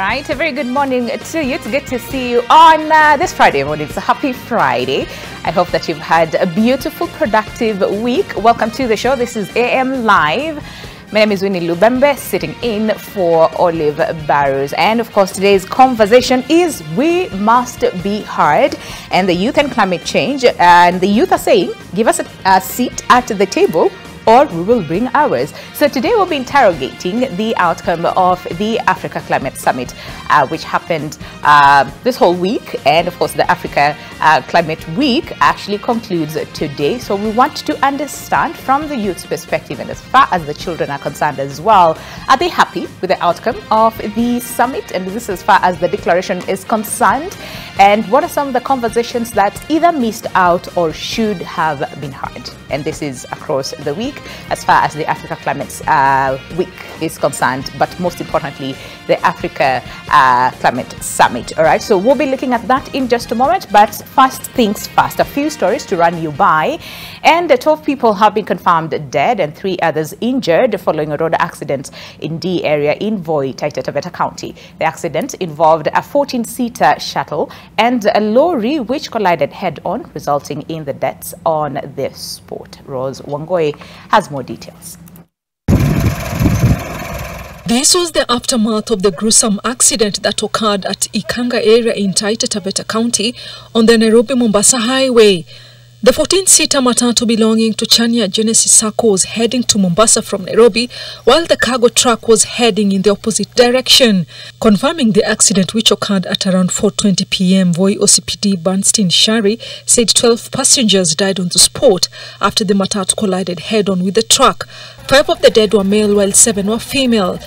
right, a very good morning to you. It's good to see you on this Friday morning. It's a happy Friday. I hope that you've had a beautiful, productive week. Welcome to the show. This is AM Live. My name is Winnie Lubembe, sitting in for Olive Barrows. And of course, today's conversation is We Must Be Heard and the youth and climate change. And the youth are saying, give us a seat at the table, or we will bring ours. So today we'll be interrogating the outcome of the Africa Climate Summit, which happened this whole week. And of course, the Africa Climate Week actually concludes today. So we want to understand from the youth's perspective, and as far as the children are concerned as well, are they happy with the outcome of the summit? And this as far as the declaration is concerned. And what are some of the conversations that either missed out or should have been heard? And this is across the week as far as the Africa Climate Week is concerned, but most importantly, the Africa Climate Summit. All right, so we'll be looking at that in just a moment, but first things first, a few stories to run you by. And 12 people have been confirmed dead and 3 others injured following a road accident in D area in Voi, Taita Taveta County. The accident involved a 14-seater shuttle and a lorry which collided head-on, resulting in the deaths on the spot. Rose Wangoi has more details. This was the aftermath of the gruesome accident that occurred at Ikanga area in Taita Taveta County on the Nairobi-Mombasa highway. The 14-seater matatu belonging to Chania Genesis Sacco was heading to Mombasa from Nairobi, while the cargo truck was heading in the opposite direction. Confirming the accident, which occurred at around 4:20 p.m., Voi OCPD Bernstein Shari said 12 passengers died on the spot after the matatu collided head-on with the truck. 5 of the dead were male, while 7 were female.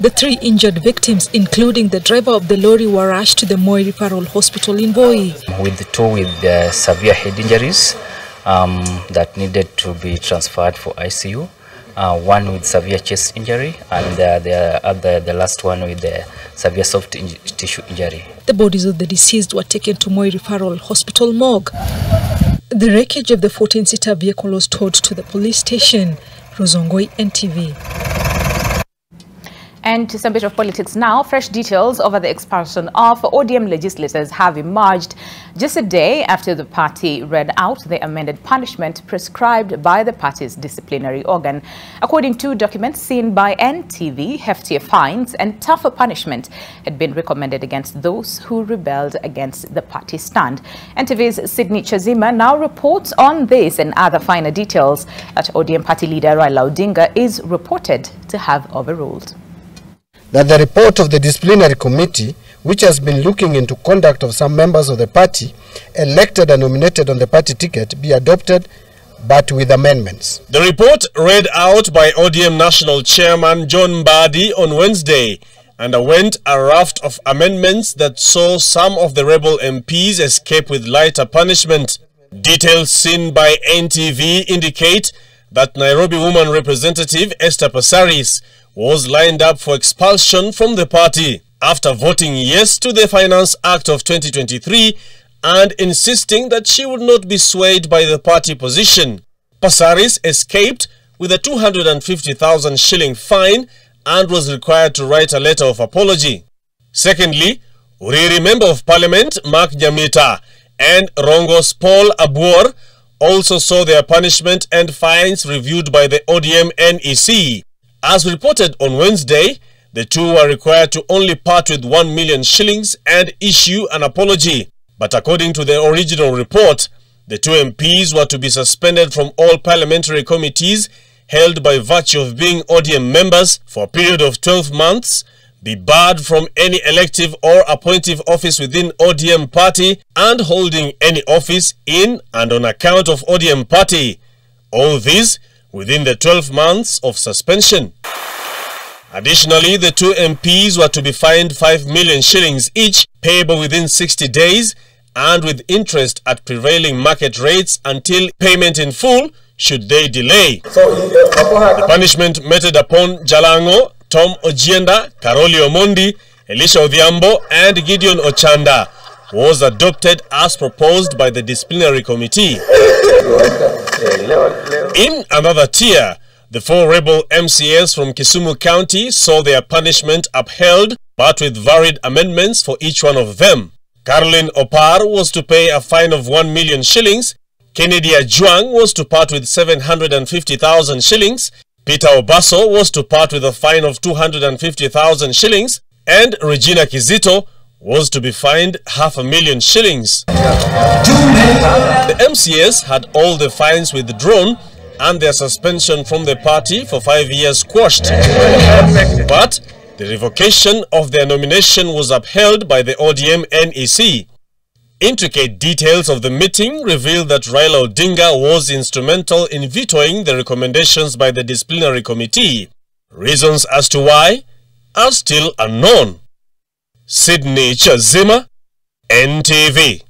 The 3 injured victims, including the driver of the lorry, were rushed to the Moi Referral Hospital in Voi. With 2 with severe head injuries that needed to be transferred for ICU, 1 with severe chest injury, and the last one with severe soft tissue injury. The bodies of the deceased were taken to Moi Referral Hospital morgue. The wreckage of the 14-seater vehicle was towed to the police station. Rozongoi, NTV. And to some bit of politics now, fresh details over the expulsion of ODM legislators have emerged just a day after the party read out the amended punishment prescribed by the party's disciplinary organ. According to documents seen by NTV, heftier fines and tougher punishment had been recommended against those who rebelled against the party stand. NTV's Sydney Chazima now reports on this and other finer details that ODM party leader Raila Odinga is reported to have overruled. That the report of the disciplinary committee, which has been looking into conduct of some members of the party elected and nominated on the party ticket, be adopted, but with amendments. The report read out by ODM National Chairman John Mbadi on Wednesday underwent a raft of amendments that saw some of the rebel MPs escape with lighter punishment. Details seen by NTV indicate that Nairobi woman representative Esther Passaris was lined up for expulsion from the party after voting yes to the Finance Act of 2023 and insisting that she would not be swayed by the party position. Passaris escaped with a 250,000 shilling fine and was required to write a letter of apology. Secondly, Uriri Member of Parliament Mark Nyamita and Rongo's Paul Abuor also saw their punishment and fines reviewed by the ODM NEC. As reported on Wednesday, the 2 were required to only part with 1 million shillings and issue an apology. But according to the original report, the 2 MPs were to be suspended from all parliamentary committees held by virtue of being ODM members for a period of 12 months, be barred from any elective or appointive office within ODM party, and holding any office in and on account of ODM party. All this within the 12 months of suspension. Additionally, the 2 MPs were to be fined 5 million shillings each, payable within 60 days and with interest at prevailing market rates until payment in full should they delay. The punishment meted upon Jalango, Tom Ojienda, Karoli Omondi, Elisha Odhiambo and Gideon Ochanda was adopted as proposed by the disciplinary committee. In another tier, the 4 rebel MCAs from Kisumu County saw their punishment upheld but with varied amendments for each one of them. Caroline Opar was to pay a fine of 1 million shillings, Kennedy Ajuang was to part with 750,000 shillings, Peter Obaso was to part with a fine of 250,000 shillings, and Regina Kizito was to be fined 500,000 shillings. The MCS had all the fines withdrawn and their suspension from the party for 5 years quashed. But the revocation of their nomination was upheld by the ODM NEC. Intricate details of the meeting revealed that Raila Odinga was instrumental in vetoing the recommendations by the disciplinary committee. Reasons as to why are still unknown. Sydney Chazima, NTV.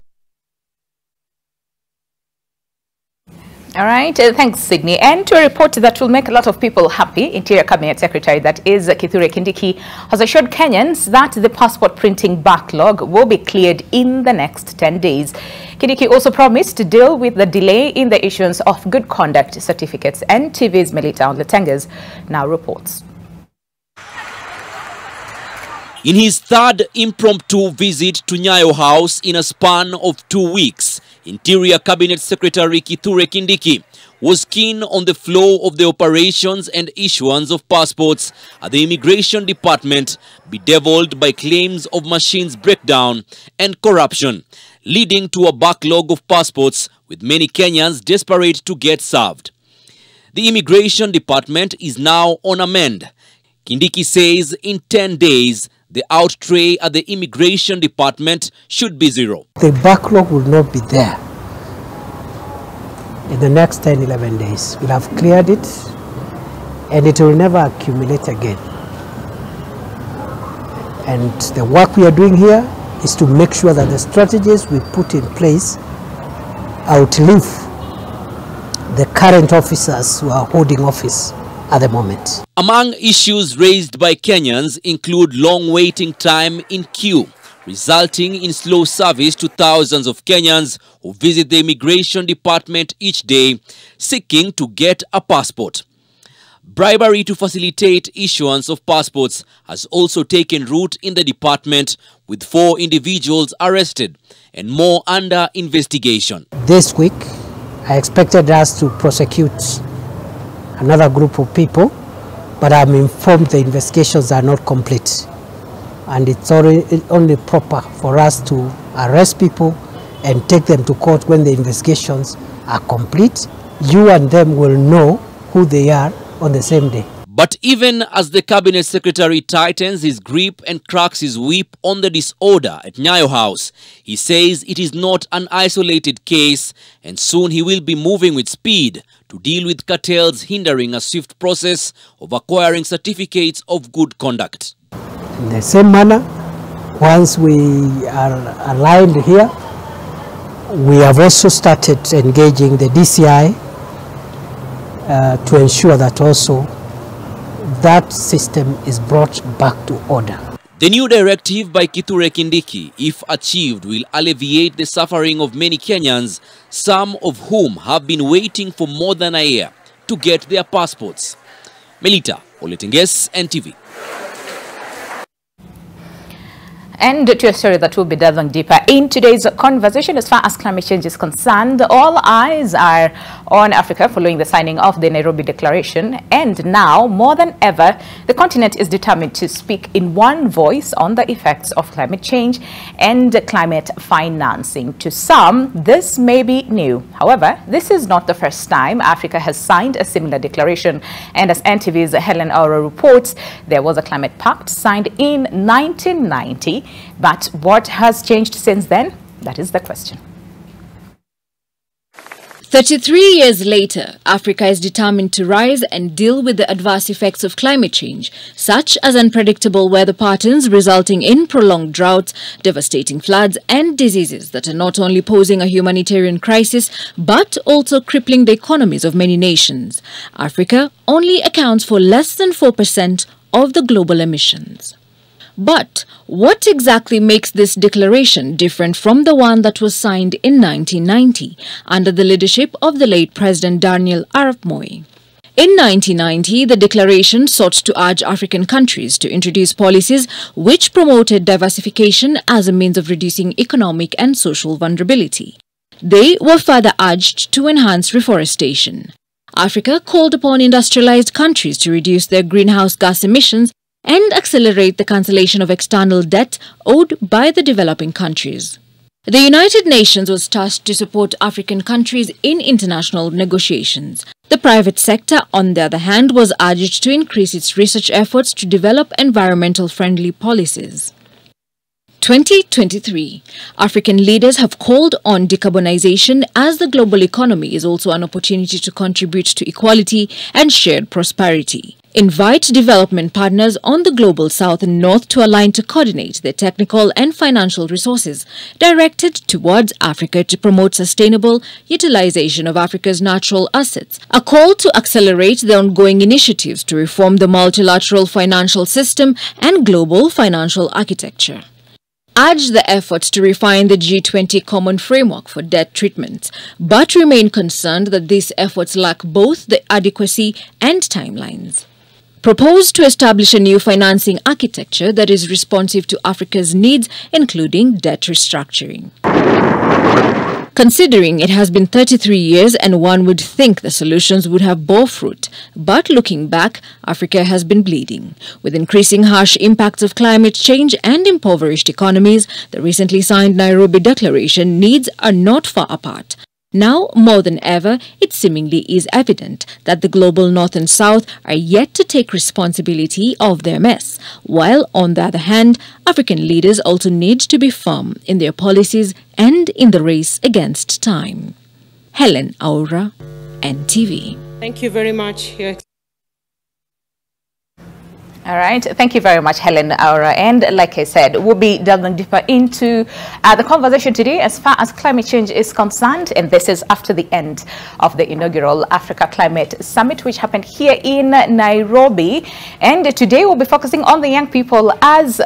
All right, thanks, Sydney. And to a report that will make a lot of people happy, Interior Cabinet Secretary, that is Kithure Kindiki, has assured Kenyans that the passport printing backlog will be cleared in the next 10 days. Kindiki also promised to deal with the delay in the issuance of good conduct certificates. NTV's Melita Onletenges now reports. In his third impromptu visit to Nyayo House in a span of 2 weeks, Interior Cabinet Secretary Kithure Kindiki was keen on the flow of the operations and issuance of passports at the Immigration Department, bedeviled by claims of machines breakdown and corruption, leading to a backlog of passports with many Kenyans desperate to get served. The Immigration Department is now on amend. Kindiki says in 10 days, the outtray at the Immigration Department should be zero. The backlog will not be there in the next 10-11 days. We'll have cleared it and it will never accumulate again. And the work we are doing here is to make sure that the strategies we put in place outlive the current officers who are holding office at the moment. Among issues raised by Kenyans include long waiting time in queue, resulting in slow service to thousands of Kenyans who visit the Immigration Department each day seeking to get a passport. Bribery to facilitate issuance of passports has also taken root in the department, with 4 individuals arrested and more under investigation. This week, I expected us to prosecute another group of people, but I'm informed the investigations are not complete. And it's only proper for us to arrest people and take them to court when the investigations are complete. You and them will know who they are on the same day. But even as the Cabinet Secretary tightens his grip and cracks his whip on the disorder at Nyayo House, he says it is not an isolated case and soon he will be moving with speed to deal with cartels hindering a swift process of acquiring certificates of good conduct. In the same manner, once we are aligned here, we have also started engaging the DCI to ensure that also that system is brought back to order. The new directive by Kithure Kindiki, if achieved, will alleviate the suffering of many Kenyans, some of whom have been waiting for more than a year to get their passports. Melita Onletenges, NTV. And to a story that will be delving deeper in today's conversation. As far as climate change is concerned, all eyes are on Africa following the signing of the Nairobi Declaration. And now, more than ever, the continent is determined to speak in one voice on the effects of climate change and climate financing. To some, this may be new. However, this is not the first time Africa has signed a similar declaration. And as NTV's Helen Aura reports, there was a climate pact signed in 1990. But what has changed since then? That is the question. 33 years later, Africa is determined to rise and deal with the adverse effects of climate change, such as unpredictable weather patterns resulting in prolonged droughts, devastating floods and diseases that are not only posing a humanitarian crisis, but also crippling the economies of many nations. Africa only accounts for less than 4% of the global emissions. But what exactly makes this declaration different from the one that was signed in 1990 under the leadership of the late President Daniel Arap Moi? In 1990, the declaration sought to urge African countries to introduce policies which promoted diversification as a means of reducing economic and social vulnerability. They were further urged to enhance reforestation. Africa called upon industrialized countries to reduce their greenhouse gas emissions and accelerate the cancellation of external debt owed by the developing countries. The United Nations was tasked to support African countries in international negotiations. The private sector, on the other hand, was urged to increase its research efforts to develop environmental-friendly policies. 2023. African leaders have called on decarbonization as the global economy is also an opportunity to contribute to equality and shared prosperity. Invite development partners on the global south and north to align to coordinate their technical and financial resources directed towards Africa to promote sustainable utilization of Africa's natural assets. A call to accelerate the ongoing initiatives to reform the multilateral financial system and global financial architecture. Urge the efforts to refine the G20 common framework for debt treatment, but remain concerned that these efforts lack both the adequacy and timelines. Propose to establish a new financing architecture that is responsive to Africa's needs, including debt restructuring. Considering it has been 33 years and one would think the solutions would have bore fruit, but looking back, Africa has been bleeding. With increasing harsh impacts of climate change and impoverished economies, the recently signed Nairobi Declaration needs are not far apart. Now, more than ever, it seemingly is evident that the global North and South are yet to take responsibility of their mess, while, on the other hand, African leaders also need to be firm in their policies and in the race against time. Helen Aura, NTV. Thank you very much. All right. Thank you very much, Helen Aura. And like I said, we'll be delving deeper into the conversation today as far as climate change is concerned. And this is after the end of the inaugural Africa Climate Summit, which happened here in Nairobi. And today we'll be focusing on the young people as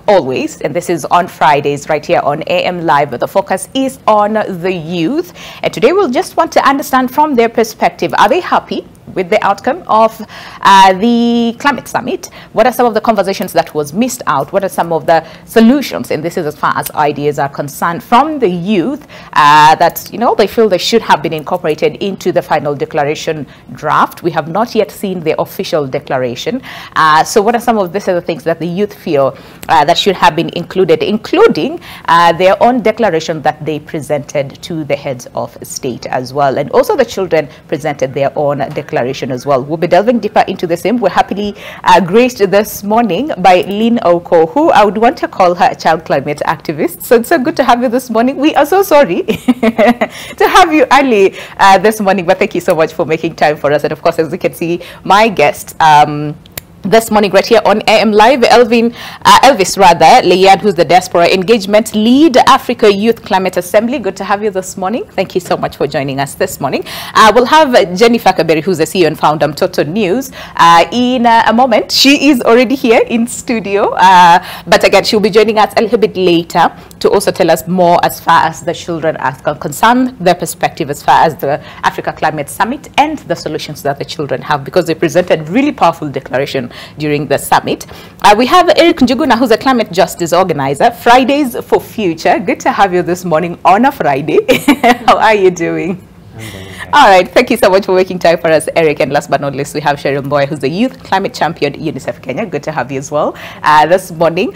always. And this is on Fridays right here on AM Live. The focus is on the youth. And today we'll just want to understand from their perspective, are they happy with the outcome of the climate summit? What are some of the conversations that was missed out? What are some of the solutions? And this is as far as ideas are concerned from the youth that, you know, they feel they should have been incorporated into the final declaration draft. We have not yet seen the official declaration. So what are some of these other things that the youth feel that should have been included, including their own declaration that they presented to the heads of state as well? And also the children presented their own declaration as well. We'll be delving deeper into the same. We're happily graced this morning by Lynn Oko, who I would want to call her a child climate activist. So it's so good to have you this morning. We are so sorry to have you early this morning, but thank you so much for making time for us. And of course, as you can see, my guest this morning right here on AM Live, Elvis Layad, who's the Diaspora Engagement Lead, Africa Youth Climate Assembly. Good to have you this morning. Thank you so much for joining us this morning. We'll have Jennifer Kaberi, who's the CEO and founder of Toto News, in a moment. She is already here in studio, but again, she'll be joining us a little bit later to also tell us more as far as the children are concerned, their perspective as far as the Africa Climate Summit and the solutions that the children have, because they presented really powerful declaration during the summit. We have Eric Njuguna, who's a climate justice organizer, Fridays for Future. Good to have you this morning on a Friday. How are you doing? All right, thank you so much for making time for us, Eric. And last but not least, we have Sharon Boy, who's the youth climate champion at UNICEF Kenya. Good to have you as well this morning.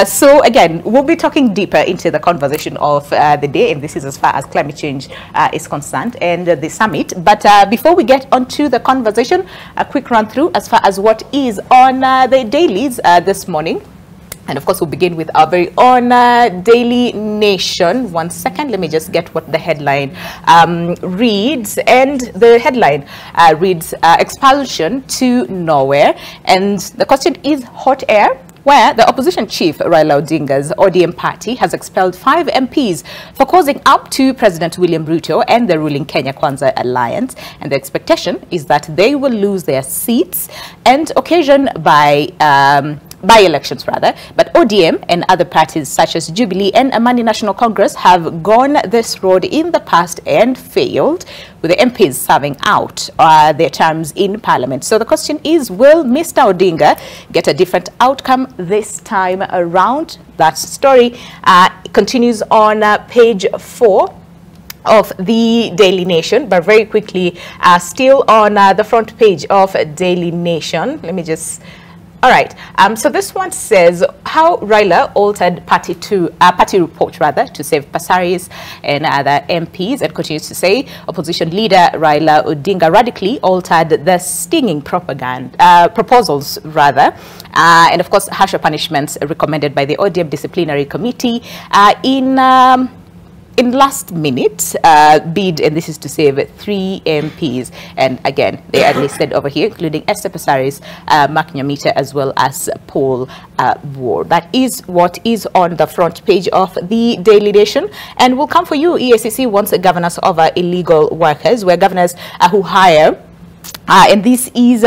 So again, we'll be talking deeper into the conversation of the day, and this is as far as climate change is concerned and the summit. But before we get onto the conversation, a quick run through as far as what is on the dailies this morning. And of course, we'll begin with our very own Daily Nation. 1 second, let me just get what the headline reads. And the headline reads, expulsion to nowhere. And the question is hot air, where the opposition chief Raila Odinga's ODM party has expelled 5 MPs for causing up to President William Ruto and the ruling Kenya Kwanza alliance. And the expectation is that they will lose their seats and occasioned by by-elections rather, but ODM and other parties such as Jubilee and Amani National Congress have gone this road in the past and failed, with the MPs serving out their terms in Parliament. So the question is, will Mr. Odinga get a different outcome this time around? That story continues on page 4 of the Daily Nation, but very quickly, still on the front page of Daily Nation. Let me just... All right. So this one says how Raila altered party report rather to save Pasaris and other MPs, and continues to say opposition leader Raila Odinga radically altered the stinging proposals rather, and of course harsher punishments recommended by the ODM disciplinary committee in last minute bid, and this is to save 3 MPs. And again, they are listed over here, including Esther Pasaris, Mark Nyamita, as well as Paul Ward. That is what is on the front page of the Daily Nation. And will come for you. EACC wants governance over illegal workers, where governors who hire, and this is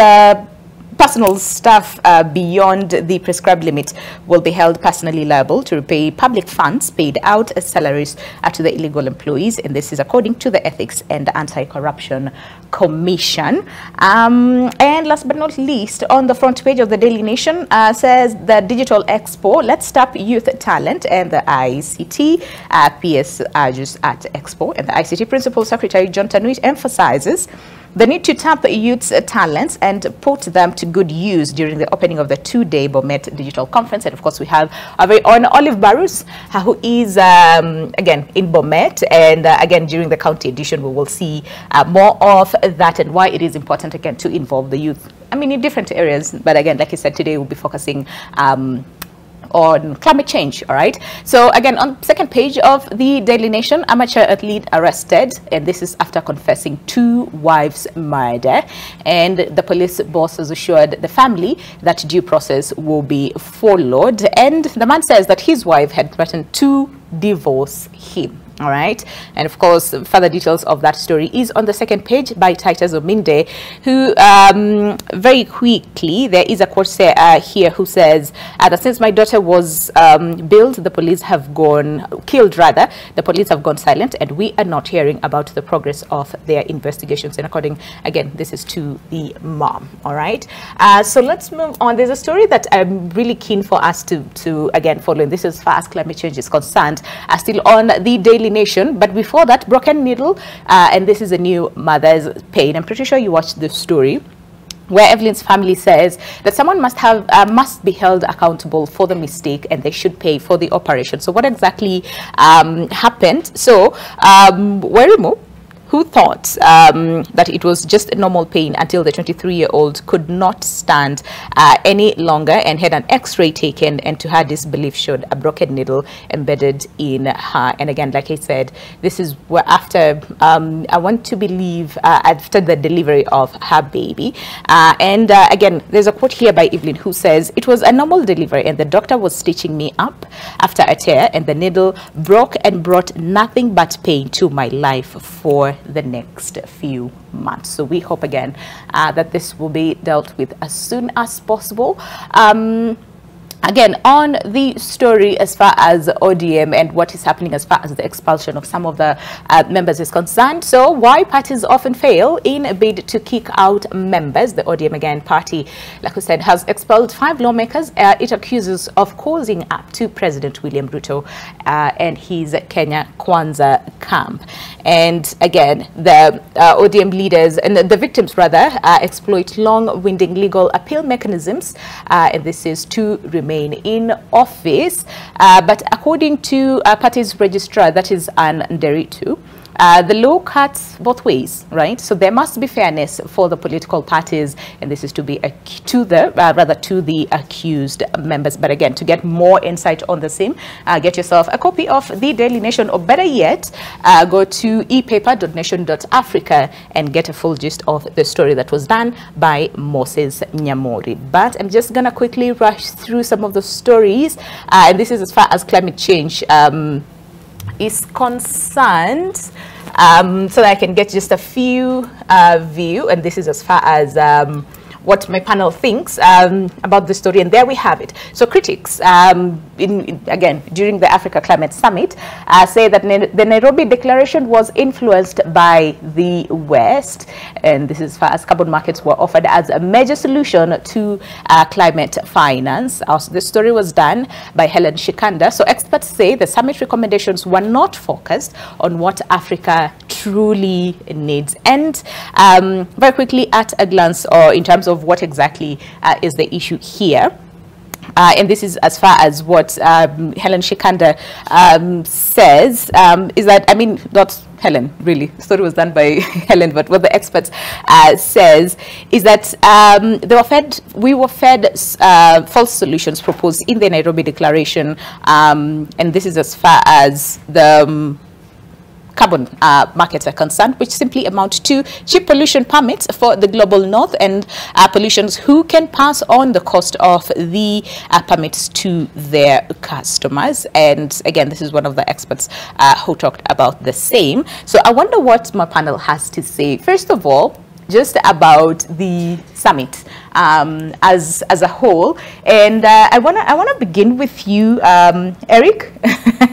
personal staff beyond the prescribed limit will be held personally liable to repay public funds paid out as salaries to the illegal employees, and this is according to the Ethics and Anti-Corruption Commission. And last but not least, on the front page of the Daily Nation says the Digital Expo, Let's Tap Youth Talent, and the ICT PS urges at Expo, and the ICT Principal Secretary John Tanuit emphasizes the need to tap youth's talents and put them to good use during the opening of the 2-day Bomet Digital Conference. And of course, we have our very own Olive Barus, who is again in Bomet, and again during the county edition we will see more of that and why it is important again to involve the youth, I mean, in different areas. But again, like I said, today we'll be focusing on climate change. All right, so again, on second page of the Daily Nation, amateur athlete arrested, and this is after confessing 2 wives' murder, and the police boss has assured the family that due process will be followed, and the man says that his wife had threatened to divorce him. All right, and of course further details of that story is on the second page by Titus Ominde, who very quickly, there is a quote here who says that since my daughter was killed, the police have gone silent, and we are not hearing about the progress of their investigations. And according, again, this is to the mom. All right, so let's move on. There's a story that I'm really keen for us to again follow, and this is as far as climate change is concerned, still on the Daily Nation. But before that, broken needle, and this is a new mother's pain. I'm pretty sure you watched this story, where Evelyn's family says that someone must be held accountable for the mistake, and they should pay for the operation. So what exactly happened? So Werimo, who thought that it was just a normal pain until the 23-year-old could not stand any longer and had an x-ray taken, and to her disbelief showed a broken needle embedded in her. And again, like I said, this is where after I want to believe after the delivery of her baby. And again, there's a quote here by Evelyn who says, it was a normal delivery and the doctor was stitching me up after a tear, and the needle broke and brought nothing but pain to my life for the next few months. So we hope again that this will be dealt with as soon as possible. Again, on the story as far as ODM and what is happening as far as the expulsion of some of the members is concerned. So why parties often fail in a bid to kick out members. The ODM again party, like we said, has expelled 5 lawmakers it accuses of causing up to President William Ruto and his Kenya Kwanza camp. And again, the ODM leaders and the victims rather exploit long-winding legal appeal mechanisms, and this is to remain in office. But according to party's registrar, that is Ann Nderitu, the law cuts both ways, right? So there must be fairness for the political parties, and this is to be to the accused members. But again, to get more insight on the same, get yourself a copy of the Daily Nation, or better yet, go to epaper.nation.africa and get a full gist of the story that was done by Moses Nyamori. But I'm just gonna quickly rush through some of the stories, and this is as far as climate change is concerned, so that I can get just a few view, and this is as far as what my panel thinks about the story, and there we have it. So critics, again, during the Africa Climate Summit, say that the Nairobi Declaration was influenced by the West, and this is as far as carbon markets were offered as a major solution to climate finance. The story was done by Helen Shikanda. So experts say the summit recommendations were not focused on what Africa truly needs. And very quickly, at a glance, or in terms of what exactly is the issue here, and this is as far as what Helen Shikanda says, is that, I mean, not Helen, really, the story was done by Helen, but what the experts says is that we were fed false solutions proposed in the Nairobi Declaration, and this is as far as the carbon markets are concerned, which simply amount to cheap pollution permits for the global north and pollutions who can pass on the cost of the permits to their customers. And again, this is one of the experts who talked about the same. So I wonder what my panel has to say. First of all, just about the summit as a whole, and I wanna begin with you, Eric.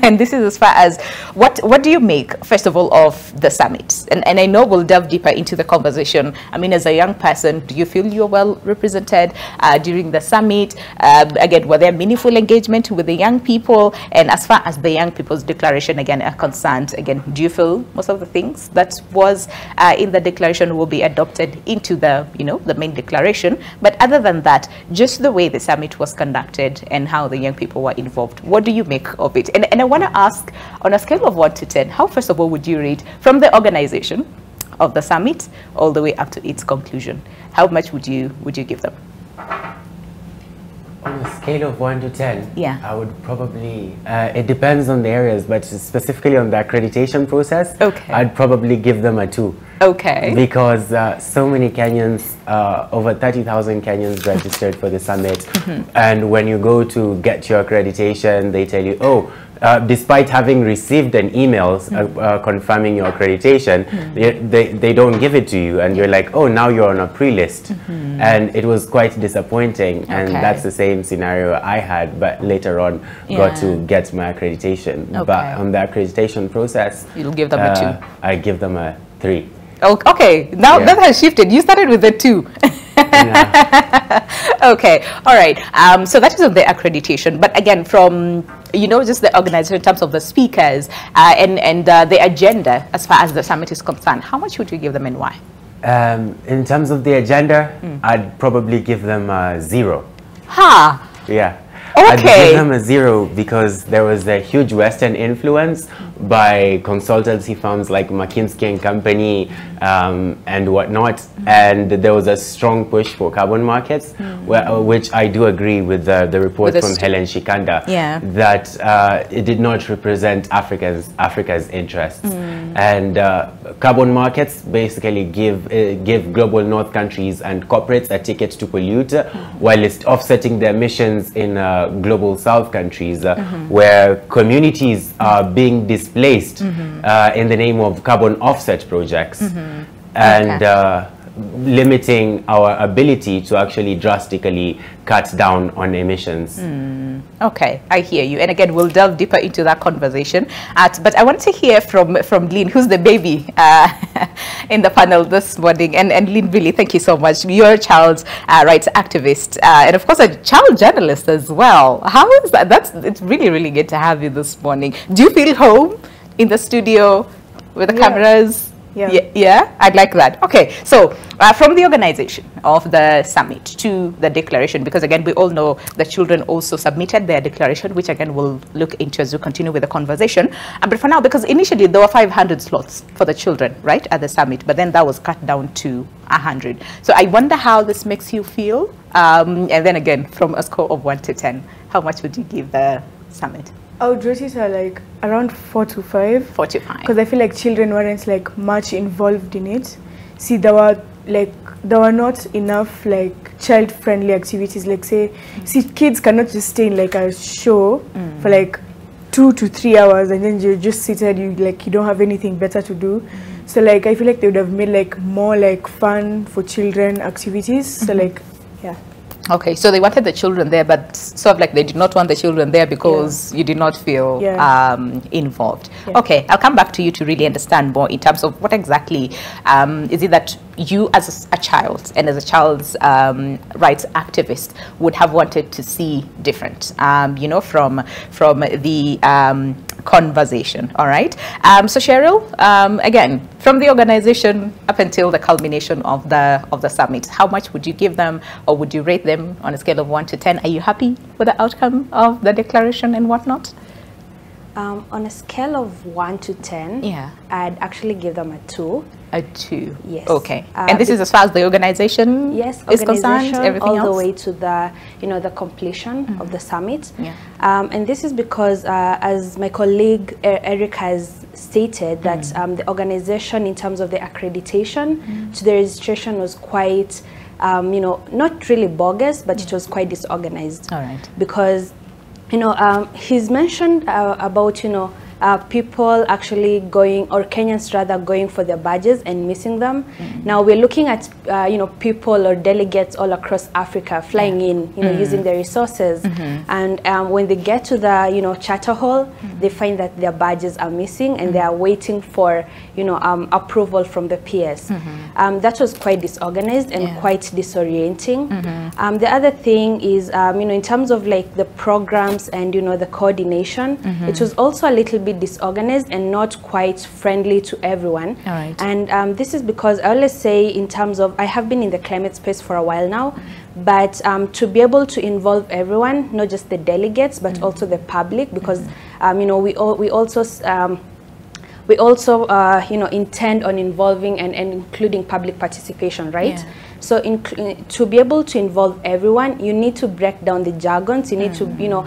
And this is as far as what do you make, first of all, of the summit? And I know we'll delve deeper into the conversation. I mean, as a young person, do you feel you're well represented during the summit? Again, were there meaningful engagement with the young people? And as far as the young people's declaration again are concerned, again, do you feel most of the things that was in the declaration will be adopted into the the main declaration? But other than that, just the way the summit was conducted and how the young people were involved, what do you make of it? And I want to ask, on a scale of 1 to 10, how first of all would you rate from the organization of the summit all the way up to its conclusion? How much would you give them? On a scale of 1 to 10, yeah, I would probably, it depends on the areas, but specifically on the accreditation process, okay, I'd probably give them a 2. Okay. Because so many Kenyans, over 30,000 Kenyans registered for the summit. And when you go to get your accreditation, they tell you, oh, despite having received an email confirming your accreditation, they don't give it to you. And you're like, oh, now you're on a pre-list. And it was quite disappointing. Okay. And that's the same scenario I had, but later on got to get my accreditation. Okay. But on the accreditation process, you'll give them a 2. I give them a 3. Okay, now that has shifted. You started with the 2. Yeah. Okay, all right. So that is on the accreditation. But again, from just the organization in terms of the speakers and the agenda as far as the summit is concerned, how much would you give them and why? In terms of the agenda, I'd probably give them a 0. Yeah. Okay. I'd give them a 0 because there was a huge Western influence by consultancy firms like McKinsey & Company and whatnot, and there was a strong push for carbon markets, which I do agree with the report from Helen Shikanda, that it did not represent Africa's interests. And carbon markets basically give global north countries and corporates a ticket to pollute, while it's offsetting their emissions in global south countries, where communities are being displaced in the name of carbon offset projects, and limiting our ability to actually drastically cut down on emissions. Okay, I hear you. And again, we'll delve deeper into that conversation. But I want to hear from Lynn, who's the baby in the panel this morning. And Lynn, really, thank you so much. You're a child rights activist and, of course, a child journalist as well. How is that? It's really, really good to have you this morning. Do you feel home in the studio with the cameras? Yeah, I'd like that. Okay, so from the organization of the summit to the declaration, because again, we all know the children also submitted their declaration, which again we'll look into as we continue with the conversation. But for now, because initially there were 500 slots for the children, right, at the summit, but then that was cut down to 100. So I wonder how this makes you feel. And then again, from a score of 1 to 10, how much would you give the summit? I would rate it like around 4 to 5. 4 to 5. Because I feel like children weren't like much involved in it. See, there were not enough like child-friendly activities. Like see, kids cannot just stay in like a show for like 2 to 3 hours and then you're just seated. You don't have anything better to do. So like I feel like they would have made like more like fun for children activities. So like, yeah. Okay, so they wanted the children there, but sort of like they did not want the children there because you did not feel involved. Yeah. Okay, I'll come back to you to really understand more in terms of what exactly is it that you as a child and as a child's rights activist would have wanted to see different, you know, from the conversation. All right. So Cheryl, again, from the organization up until the culmination of the summit, how much would you give them, or would you rate them on a scale of 1 to 10? Are you happy with the outcome of the declaration and whatnot? On a scale of 1 to 10, I'd actually give them a 2. A 2. Yes. Okay. And this is as far as the organization is concerned, everything all else? the way to the, you know, the completion of the summit. Yeah. And this is because, as my colleague Eric has stated, that the organization, in terms of the accreditation to the registration, was quite, you know, not really bogus, but it was quite disorganized. All right. Because, you know, he's mentioned about, you know, people actually going, or Kenyans rather, going for their badges and missing them. Now we're looking at, you know, people or delegates all across Africa flying in, you know, using their resources. And when they get to the, you know, Charter Hall, they find that their badges are missing and they are waiting for, you know, approval from the PS. That was quite disorganized and quite disorienting. The other thing is, you know, in terms of like the programs and, you know, the coordination, it was also a little bit disorganized and not quite friendly to everyone. All right. And this is because I always say, in terms of, I have been in the climate space for a while now, but to be able to involve everyone, not just the delegates, but also the public, because you know, we also you know, intend on involving and including public participation, right? Yeah. So to be able to involve everyone, you need to break down the jargons. You need to, you know,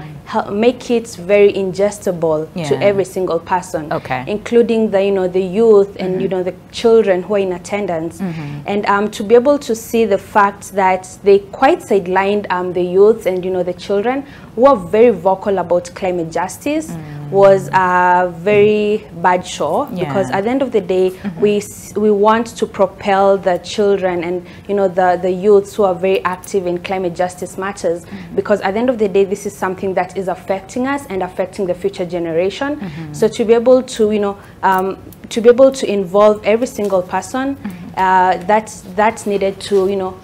make it very ingestible to every single person, including the, you know, the youth and, you know, the children who are in attendance. And to be able to see the fact that they quite sidelined the youth and, you know, the children who are very vocal about climate justice was a very bad show, because at the end of the day, we want to propel the children and, you know, the youths who are very active in climate justice matters, because at the end of the day, this is something that is affecting us and affecting the future generation. So to be able to, you know, to be able to involve every single person, that's needed to, you know,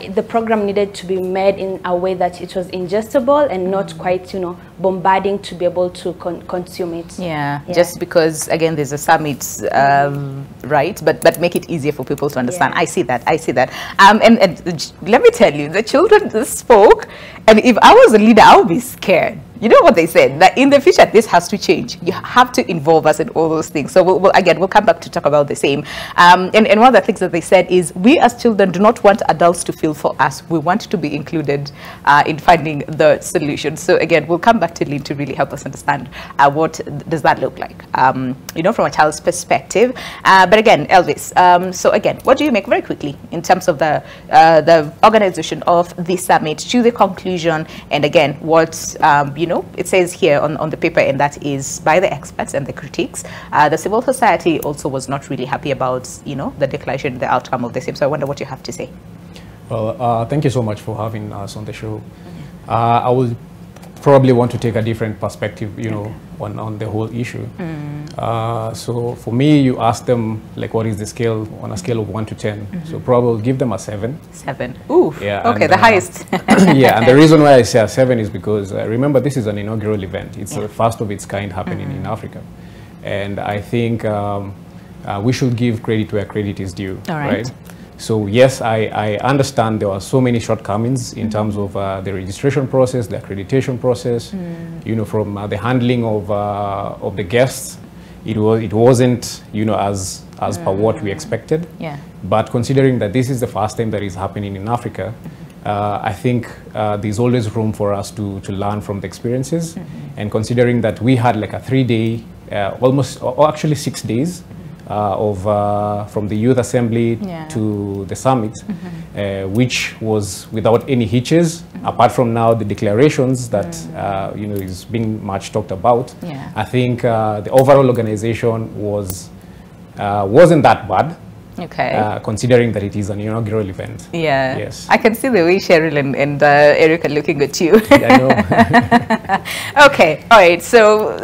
the program needed to be made in a way that it was ingestible and not quite, you know, bombarding to be able to consume it. Yeah, just because, again, there's a summit, right? But make it easier for people to understand. I see that. And let me tell you, the children spoke, and if I was a leader, I would be scared. You know what they said, that in the future this has to change. You have to involve us in all those things. So we'll come back to talk about the same. And one of the things that they said is, we as children do not want adults to feel for us. We want to be included in finding the solution. So again, we'll come back to Lynn to really help us understand what does that look like, you know, from a child's perspective. But again, Elvis, so again, what do you make, very quickly, in terms of the organization of the summit to the conclusion, and again, what you know, it says here on the paper, and that is by the experts and the critics. The civil society also was not really happy about, you know, the declaration, the outcome of the same. So I wonder what you have to say. Well, thank you so much for having us on the show. I will probably want to take a different perspective, you know, on the whole issue. So for me, you ask them, like, what is the scale on a scale of 1 to 10? So probably give them a 7. 7. Ooh. Yeah. Okay, and, the highest. Yeah, and the reason why I say a 7 is because remember, this is an inaugural event. It's the first of its kind happening in Africa, and I think we should give credit where credit is due. All right. So yes, I understand there are so many shortcomings in terms of the registration process, the accreditation process. You know, from the handling of the guests, it wasn't, you know, as per what we expected. Yeah. But considering that this is the first time that is happening in Africa, I think there's always room for us to learn from the experiences. And considering that we had like a 3-day, almost, or actually 6 days, from the youth assembly to the summit, which was without any hitches, apart from now the declarations that you know, is being much talked about. I think the overall organization was wasn't that bad. Okay. Considering that it is an inaugural event. Yeah. Yes. I can see the way Cheryl and Eric are looking at you. I know. Okay. All right. So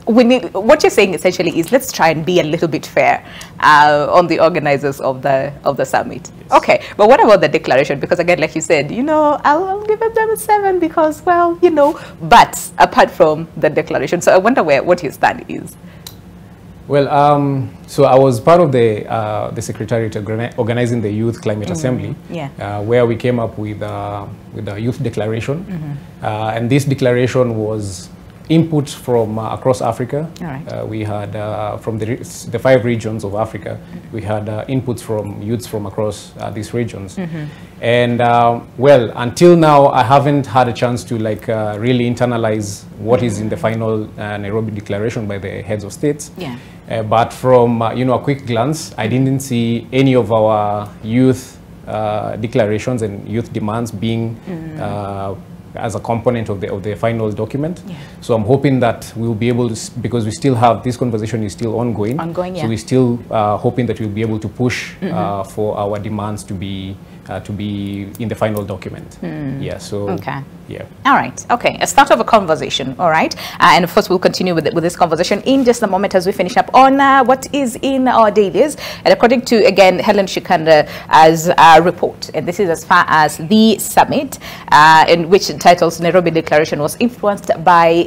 what you're saying essentially is let's try and be a little bit fair on the organizers of the summit. Yes. Okay. But what about the declaration? Because again, like you said, you know, I'll give them a 7 because, well, you know, but apart from the declaration, so I wonder what your stand is. Well, so I was part of the secretariat organizing the Youth Climate Assembly, where we came up with a youth declaration, and this declaration was input from across Africa. All right. We had from the 5 regions of Africa, we had inputs from youths from across these regions. And well, until now, I haven't had a chance to really internalize what is in the final Nairobi Declaration by the heads of states. Yeah. But from you know, a quick glance, I didn't see any of our youth declarations and youth demands being as a component of the final document. Yeah. So I'm hoping that we'll be able to, because we still have, this conversation is still ongoing. Yeah. So we're still hoping that we'll be able to push for our demands to be in the final document. Yeah, so. Okay. Yeah. All right. Okay. A start of a conversation. All right. And of course, we'll continue with this conversation in just a moment as we finish up on what is in our dailies. And according to, again, Helen Shikanda's report, and this is as far as the summit, in which it titles Nairobi Declaration was influenced by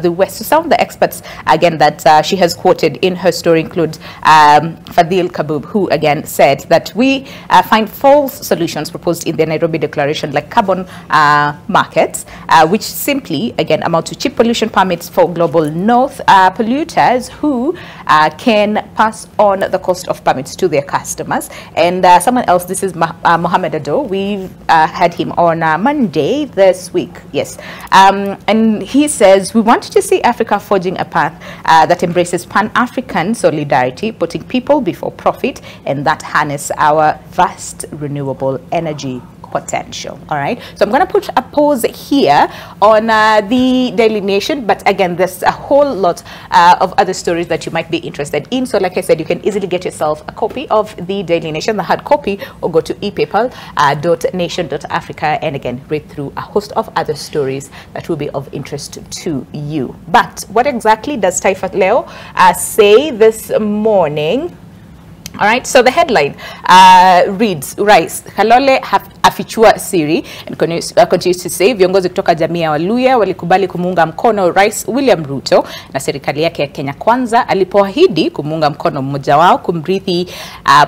the West. So some of the experts, again, that she has quoted in her story include Fadil Kabub, who again said that we find false solutions proposed in the Nairobi Declaration, like carbon market, which simply, again, amount to cheap pollution permits for global north polluters who can pass on the cost of permits to their customers. And someone else, this is Mohamed Ado. We've had him on Monday this week. Yes. And he says, we want to see Africa forging a path that embraces Pan-African solidarity, putting people before profit, and that harness our vast renewable energy potential. All right, so I'm going to put a pause here on the Daily Nation, but again, there's a whole lot of other stories that you might be interested in. So like I said, you can easily get yourself a copy of the Daily Nation, the hard copy, or go to epapal.nation.africa and again read through a host of other stories that will be of interest to you. But what exactly does Taifa Leo say this morning? All right, so the headline reads, Rais Kalole afichua siri, and continues to say viongozi kutoka jamii ya Waluya walikubali kumuunga mkono Rais William Ruto na serikali yake ya Kenya Kwanza alipoahidi kumuunga mkono mmoja wao kumrithi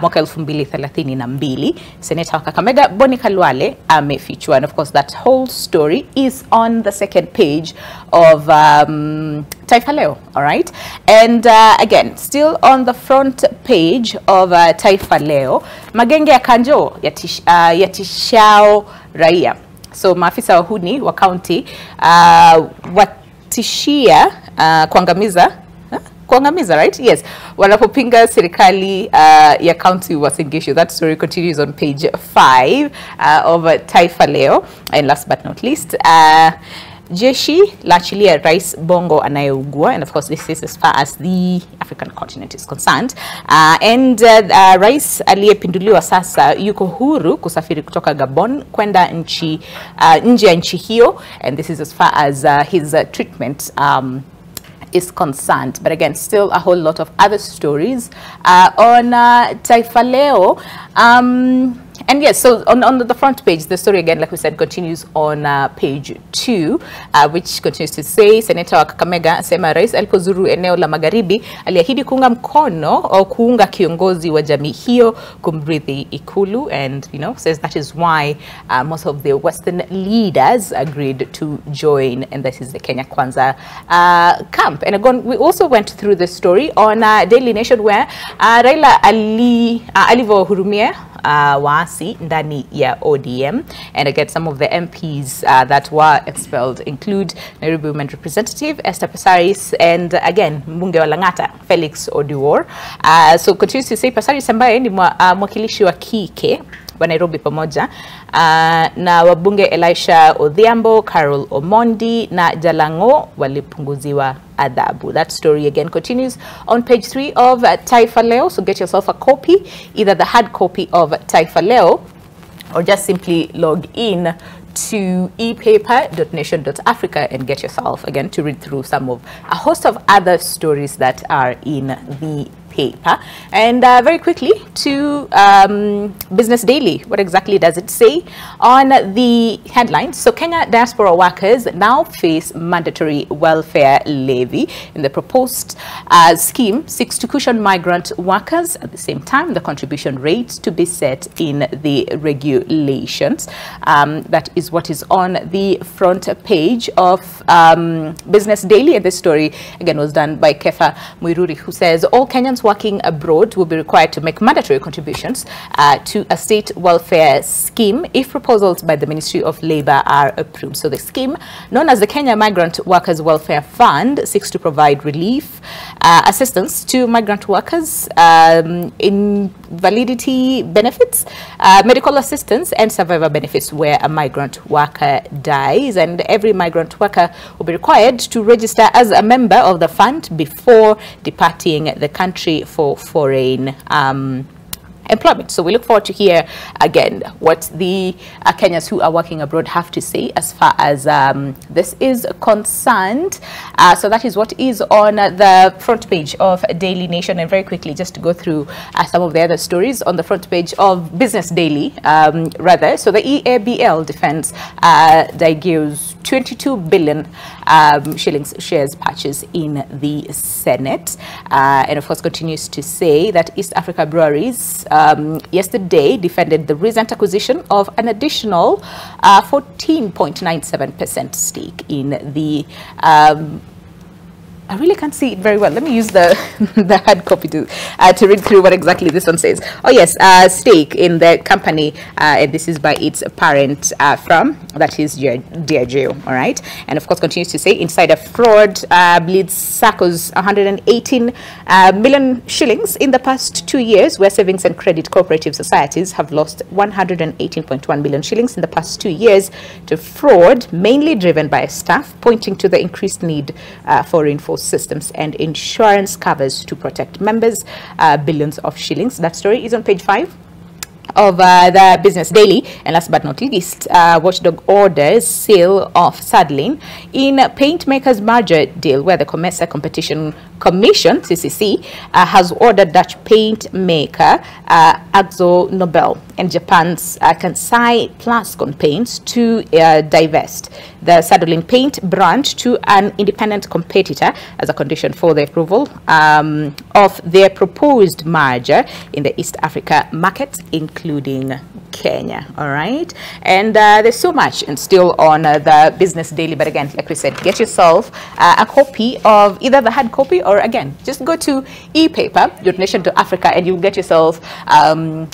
mwaka 2032. Senator wa Kakamega Boni Khalwale amefichua, and of course that whole story is on the second page of Taifa Leo. All right, and again, still on the front page of Taifa Leo, magenge ya Kanjo yatishao raia. So maafisa wahuni wa county watishia kuangamiza, right? Yes, wanapopinga serikali ya county Uasin Gishu. That story continues on page 5 of Taifa Leo. And last but not least, Jeshi laachilia Rais Bongo anayeugua, and of course this is as far as the African continent is concerned. And Rais aliyepinduliwa sasa yuko huru kusafiri kutoka Gabon kwenda nje ya nchi hiyo, and this is as far as his treatment is concerned. But again, still a whole lot of other stories on Taifa Leo. And yes, so on the front page, the story again, like we said, continues on page 2, which continues to say, Senator wa Kakamega asema Rais alipozuru eneo la Magharibi aliahidi kuunga mkono au kuunga kiongozi wa jamii hiyo kumrithi Ikulu, and you know, says that is why most of the Western leaders agreed to join, and this is the Kenya Kwanza camp. And again, we also went through the story on Daily Nation, where Raila alivyohurumia waasi ndani ya ODM, and again some of the MPs that were expelled include Nairobi Women Representative Esther Passaris, and again mbunge wa Lang'ata Felix Odiwuor. So continues to say Passaris ambaye ni mwakilishi wa kike wa Nairobi pamoja na wabunge Elisha Odhiambo, Carol Omondi na Jalango walipunguziwa adhabu. That story again continues on page 3 of Taifa Leo. So get yourself a copy, either the hard copy of Taifa Leo or just simply log in to epaper.nation.africa and get yourself again to read through some of a host of other stories that are in the paper. And very quickly to Business Daily. What exactly does it say on the headlines? So Kenya diaspora workers now face mandatory welfare levy. In the proposed scheme seeks to cushion migrant workers. At the same time, the contribution rates to be set in the regulations. That is what is on the front page of Business Daily. And this story again was done by Kefa Muiruri, who says all Kenyans working abroad will be required to make mandatory contributions to a state welfare scheme if proposals by the Ministry of Labour are approved. So the scheme, known as the Kenya Migrant Workers Welfare Fund, seeks to provide relief assistance to migrant workers, invalidity benefits, medical assistance and survivor benefits where a migrant worker dies. And every migrant worker will be required to register as a member of the fund before departing the country for foreign employment. So we look forward to hear again what the Kenyans who are working abroad have to say as far as this is concerned. So that is what is on the front page of Daily Nation. And very quickly, just to go through some of the other stories on the front page of Business Daily, rather. So the EABL defends Daigio's 22 billion shillings shares purchase in the Senate. And of course continues to say that East Africa Breweries yesterday defended the recent acquisition of an additional 14.97% stake in the I really can't see it very well. Let me use the the hard copy to read through what exactly this one says. Oh yes, stake in the company, and this is by its parent firm, that is Diageo. All right, and of course continues to say insider fraud bleeds SACCO's 118 million shillings in the past 2 years, where savings and credit cooperative societies have lost 118.1 million shillings in the past 2 years to fraud, mainly driven by staff, pointing to the increased need for reinforced systems and insurance covers to protect members. Billions of shillings. That story is on page 5 of the Business Daily. And last but not least, watchdog orders sale of Sadlin in paint makers merger deal, where the Commerce Competition Commission (CCC) has ordered Dutch paint maker Akzo Nobel and Japan's Kansai Plascon Paints to divest the Sadlin paint brand to an independent competitor as a condition for the approval of their proposed merger in the East Africa market, including Kenya. All right, and there's so much and still on the Business Daily, but again, like we said, get yourself a copy of either the hard copy or again just go to epaper.nation.africa and you'll get yourself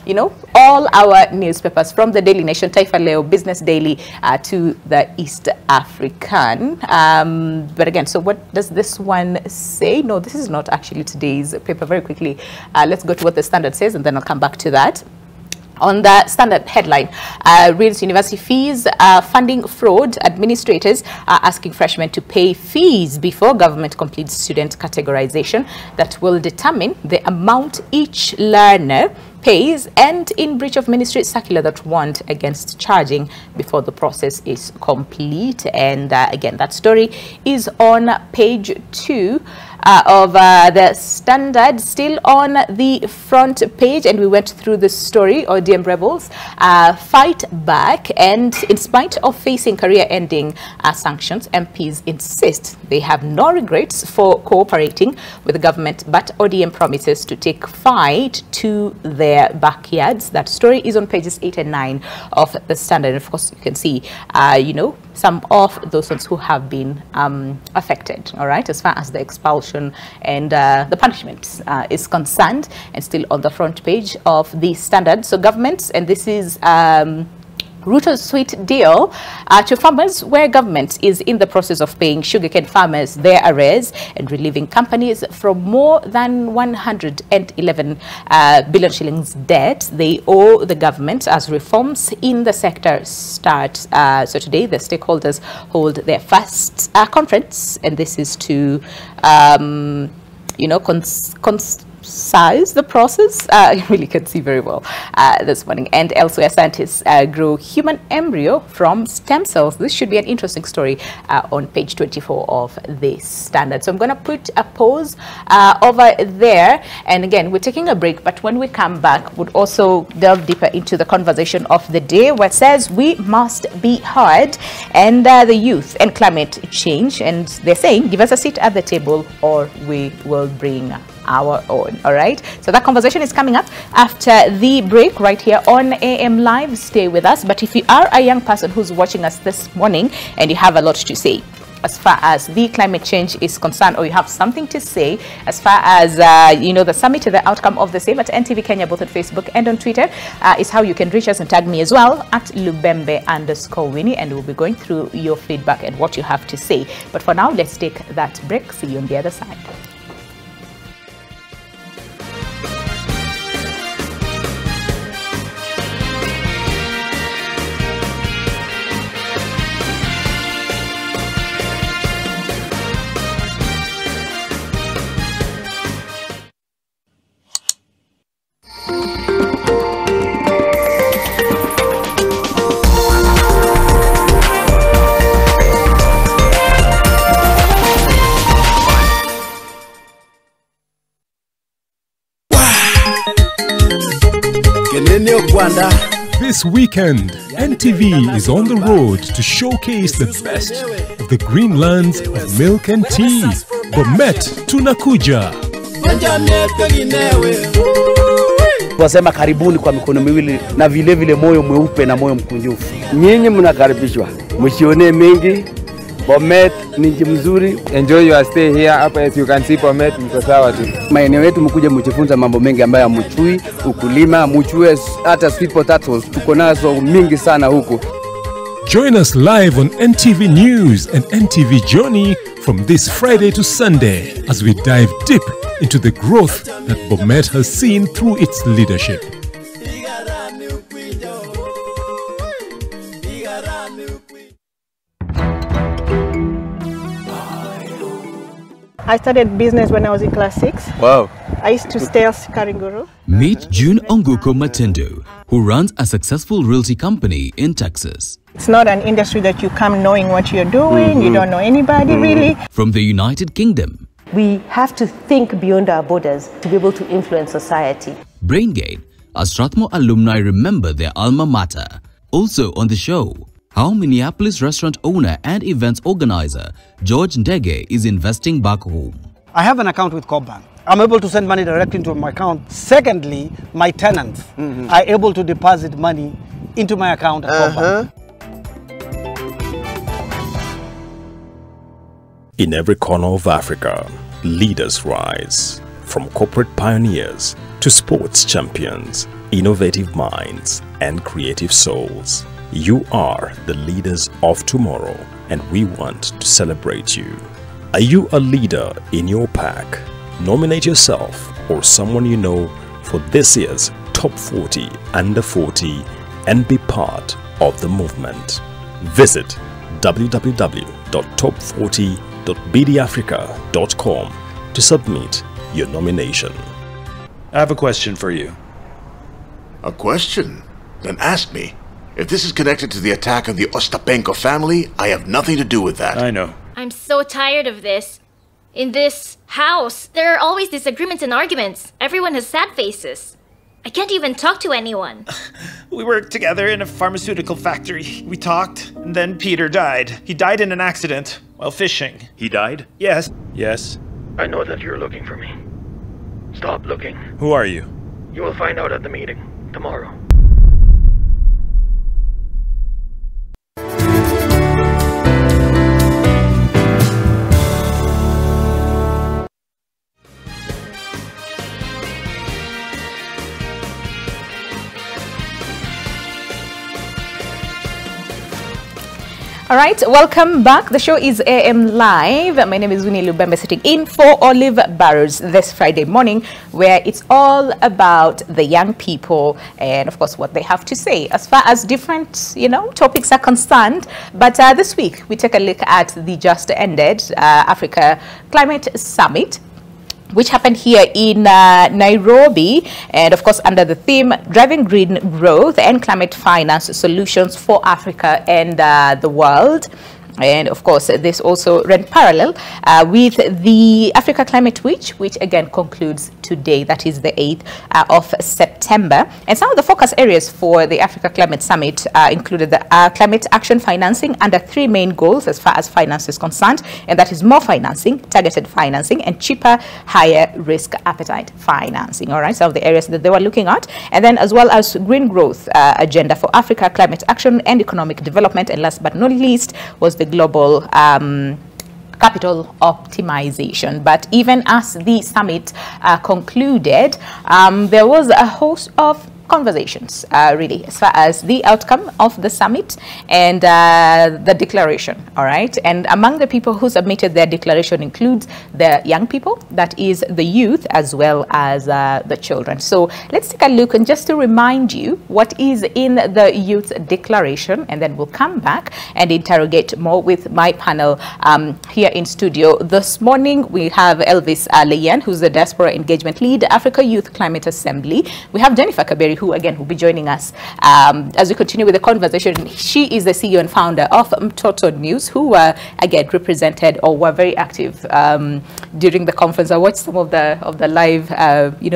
you know, all our newspapers from the Daily Nation, Taifa Leo, Business Daily to the East African. But again, so what does this one say? No, this is not actually today's paper. Very quickly, let's go to what the Standard says and then I'll come back to that. On the Standard headline, reads university fees, funding fraud. Administrators are asking freshmen to pay fees before government completes student categorization that will determine the amount each learner pays, and in breach of ministry circular that warned against charging before the process is complete. And again, that story is on page 2 of the Standard, still on the front page. And we went through the story. ODM rebels fight back, and in spite of facing career-ending sanctions, MPs insist they have no regrets for cooperating with the government, but ODM promises to take fight to their backyards. That story is on pages 8 and 9 of the Standard. And of course, you can see you know, some of those ones who have been affected, all right, as far as the expulsion and the punishment is concerned, and still on the front page of the Standard. So governments, and this is Ruto's sweet deal to farmers, where government is in the process of paying sugarcane farmers their arrears and relieving companies from more than 111 billion shillings debt they owe the government as reforms in the sector start. So today the stakeholders hold their first conference, and this is to concise the process. You really can see very well this morning. And elsewhere, scientists grow human embryo from stem cells. This should be an interesting story on page 24 of this Standard. So I'm going to put a pause over there. And again, we're taking a break, but when we come back, we'll also delve deeper into the conversation of the day, where it says we must be heard, and the youth and climate change. And they're saying, give us a seat at the table or we will bring our own. All right, so that conversation is coming up after the break right here on AM Live. Stay with us. But if you are a young person who's watching us this morning and you have a lot to say as far as the climate change is concerned, or you have something to say as far as the summit and the outcome of the same, at NTV Kenya, both on Facebook and on Twitter, is how you can reach us, and tag me as well at Lubembe_Winnie, and we'll be going through your feedback and what you have to say. But for now, let's take that break. See you on the other side. This weekend, NTV is on the road to showcase the best of the green lands of milk and tea. Bomet tunakuja. Wasema karibuni kwa mikono miwili na vile vile moyo mweupe na moyo mkunjufu. Nyinyi mnakaribishwa. Msione mengi. Bomet ni nchi mzuri. Enjoy your stay here. Hapa as you can see Bomet mko sawa tu. Maeneo yetu mkuje mjifunza mambo mengi ambayo hamjui, ukulima, mjue hata sweet potatoes tuko nazo mingi sana huko. Join us live on NTV News and NTV Journey from this Friday to Sunday as we dive deep into the growth that Bomet has seen through its leadership. I started business when I was in class 6. Wow. I used to stay as Karinguru. Meet June Onguko Matendo, who runs a successful realty company in Texas. It's not an industry that you come knowing what you're doing. You don't know anybody really. From the United Kingdom. We have to think beyond our borders to be able to influence society. BrainGate, as Strathmore alumni remember their alma mater. Also on the show, how Minneapolis restaurant owner and events organizer George Ndege is investing back home. I have an account with Cobank. I'm able to send money directly into my account. Secondly, my tenants are able to deposit money into my account at Cobank. In every corner of Africa, leaders rise. From corporate pioneers to sports champions, innovative minds, and creative souls. You are the leaders of tomorrow, and we want to celebrate you. Are you a leader in your pack? Nominate yourself or someone you know for this year's Top 40 Under 40 and be part of the movement. Visit www.top40.bdafrica.com to submit your nomination. I have a question for you. A question? Then ask me. If this is connected to the attack on the Ostapenko family, I have nothing to do with that. I know. I'm so tired of this. In this house, there are always disagreements and arguments. Everyone has sad faces. I can't even talk to anyone. We worked together in a pharmaceutical factory. We talked, and then Peter died. He died in an accident while fishing. He died? Yes. Yes. I know that you're looking for me. Stop looking. Who are you? You will find out at the meeting tomorrow. All right, welcome back. The show is AM Live. My name is Winnie Lubembe, sitting in for Olive Barrows this Friday morning, where it's all about the young people and, of course, what they have to say as far as different, topics are concerned. But this week, we take a look at the just ended Africa Climate Summit, which happened here in Nairobi, and of course under the theme Driving Green Growth and Climate Finance Solutions for Africa and the World. And of course, this also ran parallel with the Africa Climate Week, which again concludes today, that is the 8th of September. And some of the focus areas for the Africa Climate Summit included the climate action financing under 3 main goals as far as finance is concerned, and that is more financing, targeted financing, and cheaper, higher risk appetite financing. All right, some of the areas that they were looking at. And then as well as green growth agenda for Africa, climate action and economic development. And last but not least was the global capital optimization. But even as the summit concluded, there was a host of conversations really as far as the outcome of the summit and the declaration. All right, and among the people who submitted their declaration includes the young people, that is the youth, as well as the children. So let's take a look, and just to remind you what is in the youth declaration, and then we'll come back and interrogate more with my panel here in studio. This morning we have Elvis Leyan, who's the Diaspora Engagement Lead, Africa Youth Climate Assembly. We have Jennifer Kaberi, who again will be joining us as we continue with the conversation. She is the CEO and founder of Mtoto News, who again represented or were very active during the conference. I watched some of the live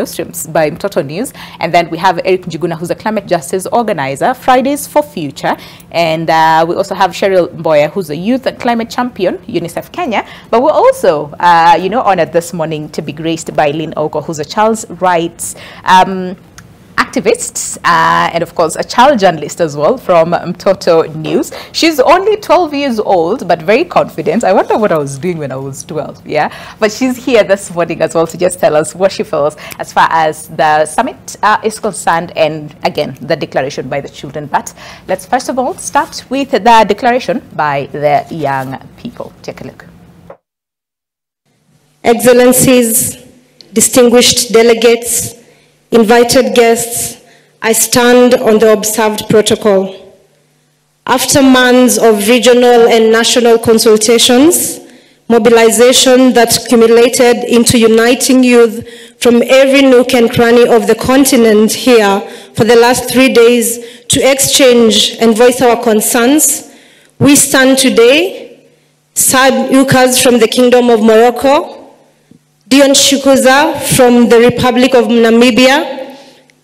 streams by Mtoto News. And then we have Eric Njuguna, who's a climate justice organizer, Fridays for Future. And we also have Cheryl Mboya, who's a youth and climate champion, UNICEF Kenya. But we're also honored this morning to be graced by Lynn Oko, who's a child's rights activist and of course a child journalist as well from Mtoto News. She's only 12 years old but very confident. I wonder what I was doing when I was 12. Yeah, but she's here this morning as well to just tell us what she feels as far as the summit is concerned, and again the declaration by the children. But let's first of all start with the declaration by the young people. Take a look. Excellencies, distinguished delegates, invited guests, I stand on the observed protocol. After months of regional and national consultations, mobilization that accumulated into uniting youth from every nook and cranny of the continent here for the last 3 days to exchange and voice our concerns, we stand today, Saad Ukas from the Kingdom of Morocco, Dion Shukuza from the Republic of Namibia,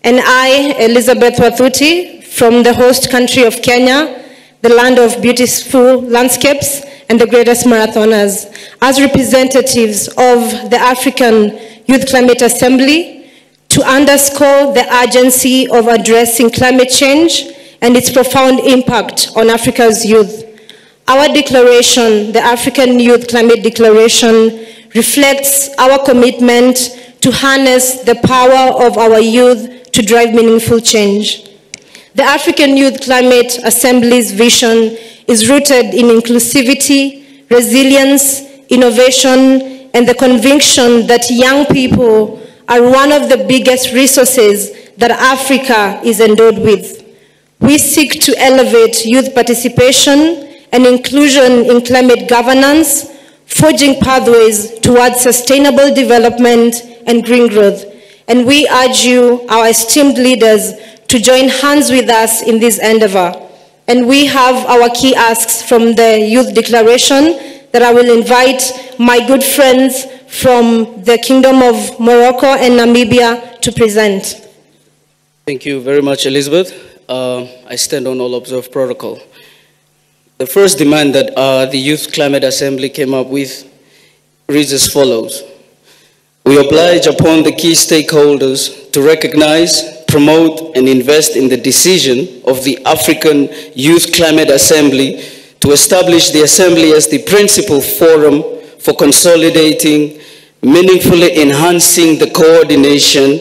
and I, Elizabeth Wathuti, from the host country of Kenya, the land of beautiful landscapes and the greatest marathoners, as representatives of the African Youth Climate Assembly, to underscore the urgency of addressing climate change and its profound impact on Africa's youth. Our declaration, the African Youth Climate Declaration, reflects our commitment to harness the power of our youth to drive meaningful change. The African Youth Climate Assembly's vision is rooted in inclusivity, resilience, innovation, and the conviction that young people are one of the biggest resources that Africa is endowed with. We seek to elevate youth participation and inclusion in climate governance, forging pathways towards sustainable development and green growth. And we urge you, our esteemed leaders, to join hands with us in this endeavor. And we have our key asks from the Youth Declaration that I will invite my good friends from the Kingdom of Morocco and Namibia to present. Thank you very much, Elizabeth. I stand on all observed protocol. The first demand that the Youth Climate Assembly came up with reads as follows. We oblige upon the key stakeholders to recognize, promote, and invest in the decision of the African Youth Climate Assembly to establish the Assembly as the principal forum for consolidating, meaningfully enhancing the coordination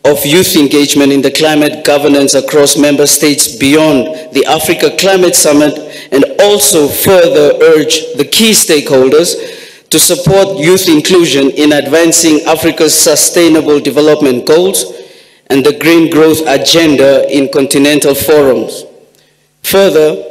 of youth engagement in the climate governance across member states beyond the Africa Climate Summit, and also further urge the key stakeholders to support youth inclusion in advancing Africa's sustainable development goals and the green growth agenda in continental forums. Further,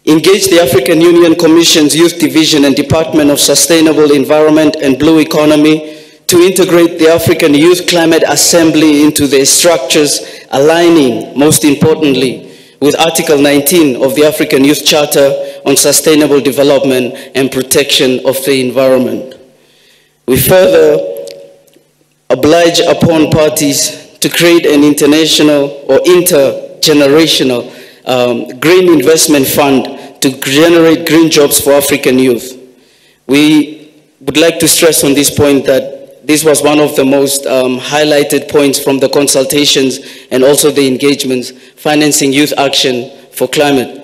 engage the African Union Commission's Youth Division and Department of Sustainable Environment and Blue Economy to integrate the African Youth Climate Assembly into their structures, aligning, most importantly, with Article 19 of the African Youth Charter on Sustainable Development and Protection of the Environment. We further oblige upon parties to create an international or intergenerational green investment fund to generate green jobs for African youth. We would like to stress on this point that this was one of the most highlighted points from the consultations and also the engagements, financing youth action for climate.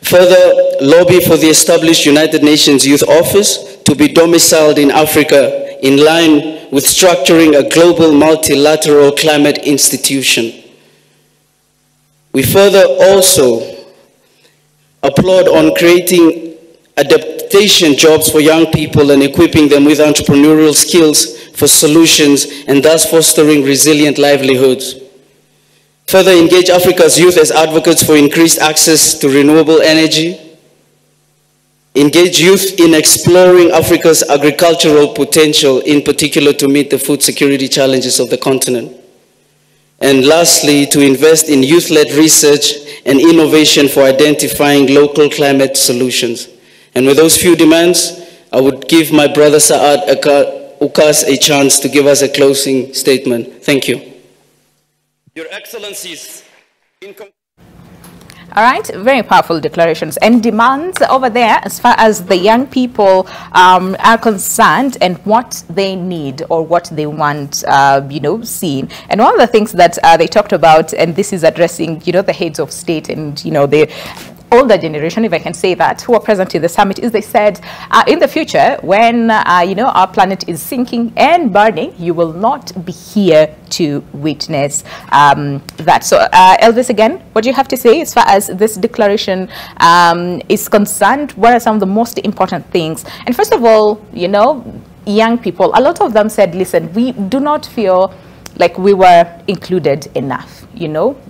Further, lobby for the established United Nations Youth Office to be domiciled in Africa in line with structuring a global multilateral climate institution. We further also applaud on creating adaptation jobs for young people and equipping them with entrepreneurial skills for solutions and thus fostering resilient livelihoods. Further engage Africa's youth as advocates for increased access to renewable energy. Engage youth in exploring Africa's agricultural potential, in particular to meet the food security challenges of the continent. And lastly, to invest in youth-led research and innovation for identifying local climate solutions. And with those few demands, I would give my brother Saad Ukas a chance to give us a closing statement. Thank you. Your Excellencies, all right, very powerful declarations and demands over there as far as the young people are concerned and what they need or what they want, seen. And one of the things that they talked about, and this is addressing, the heads of state and, the older generation, if I can say that, who are present in the summit, is they said, in the future, when, our planet is sinking and burning, you will not be here to witness that. So, Elvis, again, what do you have to say as far as this declaration is concerned? What are some of the most important things? And first of all, young people, a lot of them said, listen, we do not feel like we were included enough,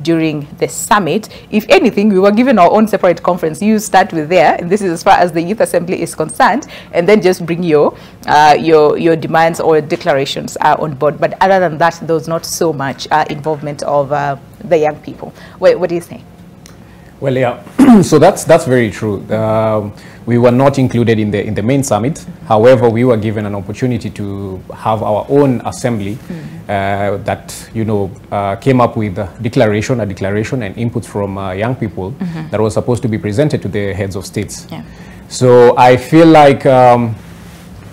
during the summit. If anything, we were given our own separate conference. You start with there, and this is as far as the Youth Assembly is concerned, and then just bring your demands or declarations on board. But other than that, there was not so much involvement of the young people. What do you think? Well, yeah, so that's very true. We were not included in the main summit. However, we were given an opportunity to have our own assembly that came up with a declaration and input from young people that was supposed to be presented to the heads of states. Yeah. So I feel like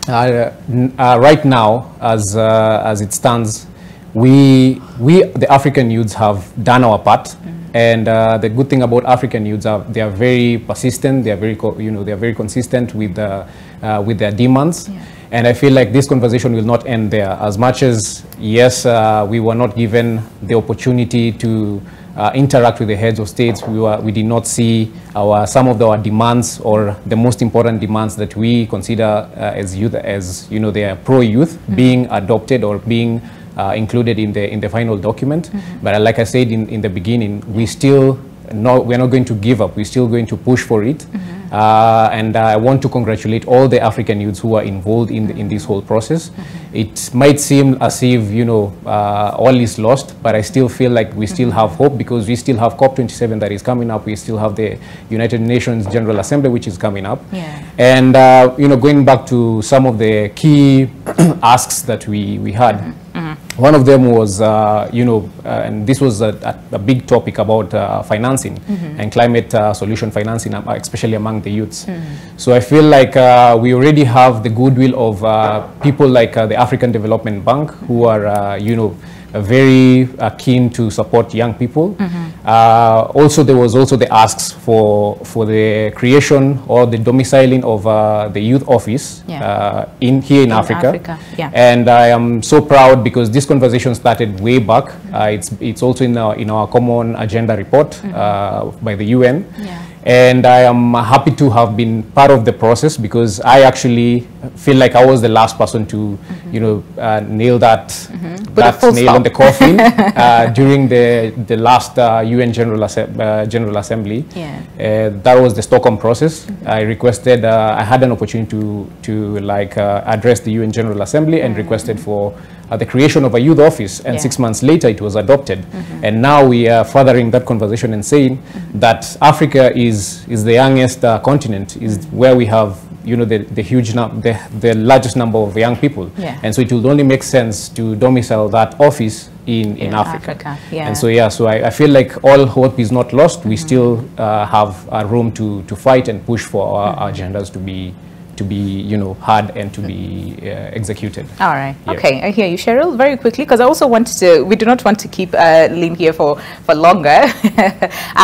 right now, as it stands, we the African youths have done our part. And the good thing about African youths they are very persistent. They are very, they are very consistent with their demands. Yeah. And I feel like this conversation will not end there. As much as yes, we were not given the opportunity to interact with the heads of states. We did not see some of our demands or the most important demands that we consider as youth, they are pro-youth, being adopted or being included in the final document. But like I said in the beginning, we're not going to give up. We're still going to push for it. And I want to congratulate all the African youths who are involved in this whole process. It might seem as if all is lost, but I still feel like we still have hope, because we still have COP27 that is coming up. We still have the United Nations General Assembly, which is coming up. Yeah. And going back to some of the key asks that we had. One of them was, and this was a big topic about financing and climate solution financing, especially among the youths. So I feel like we already have the goodwill of people like the African Development Bank, who are, very keen to support young people. Also, there was also the asks for the creation or the domiciling of the youth office here in Africa. Yeah. And I am so proud because this conversation started way back. It's also in our common agenda report by the UN. Yeah. And I am happy to have been part of the process because I actually feel like I was the last person to, nail that nail on the coffin during the last UN General Assembly. Yeah. That was the Stockholm process. I requested, I had an opportunity to address the UN General Assembly and requested for the creation of a youth office, and 6 months later it was adopted. And now we are furthering that conversation and saying that Africa is the youngest continent, is where we have the largest number of young people. And so it will only make sense to domicile that office in Africa. And so I feel like all hope is not lost. We still have a room to fight and push for our agendas to be heard and to be executed. All right. Yeah. Okay, I hear you, Cheryl. Very quickly, because I also want to, we do not want to keep Lynn here for longer.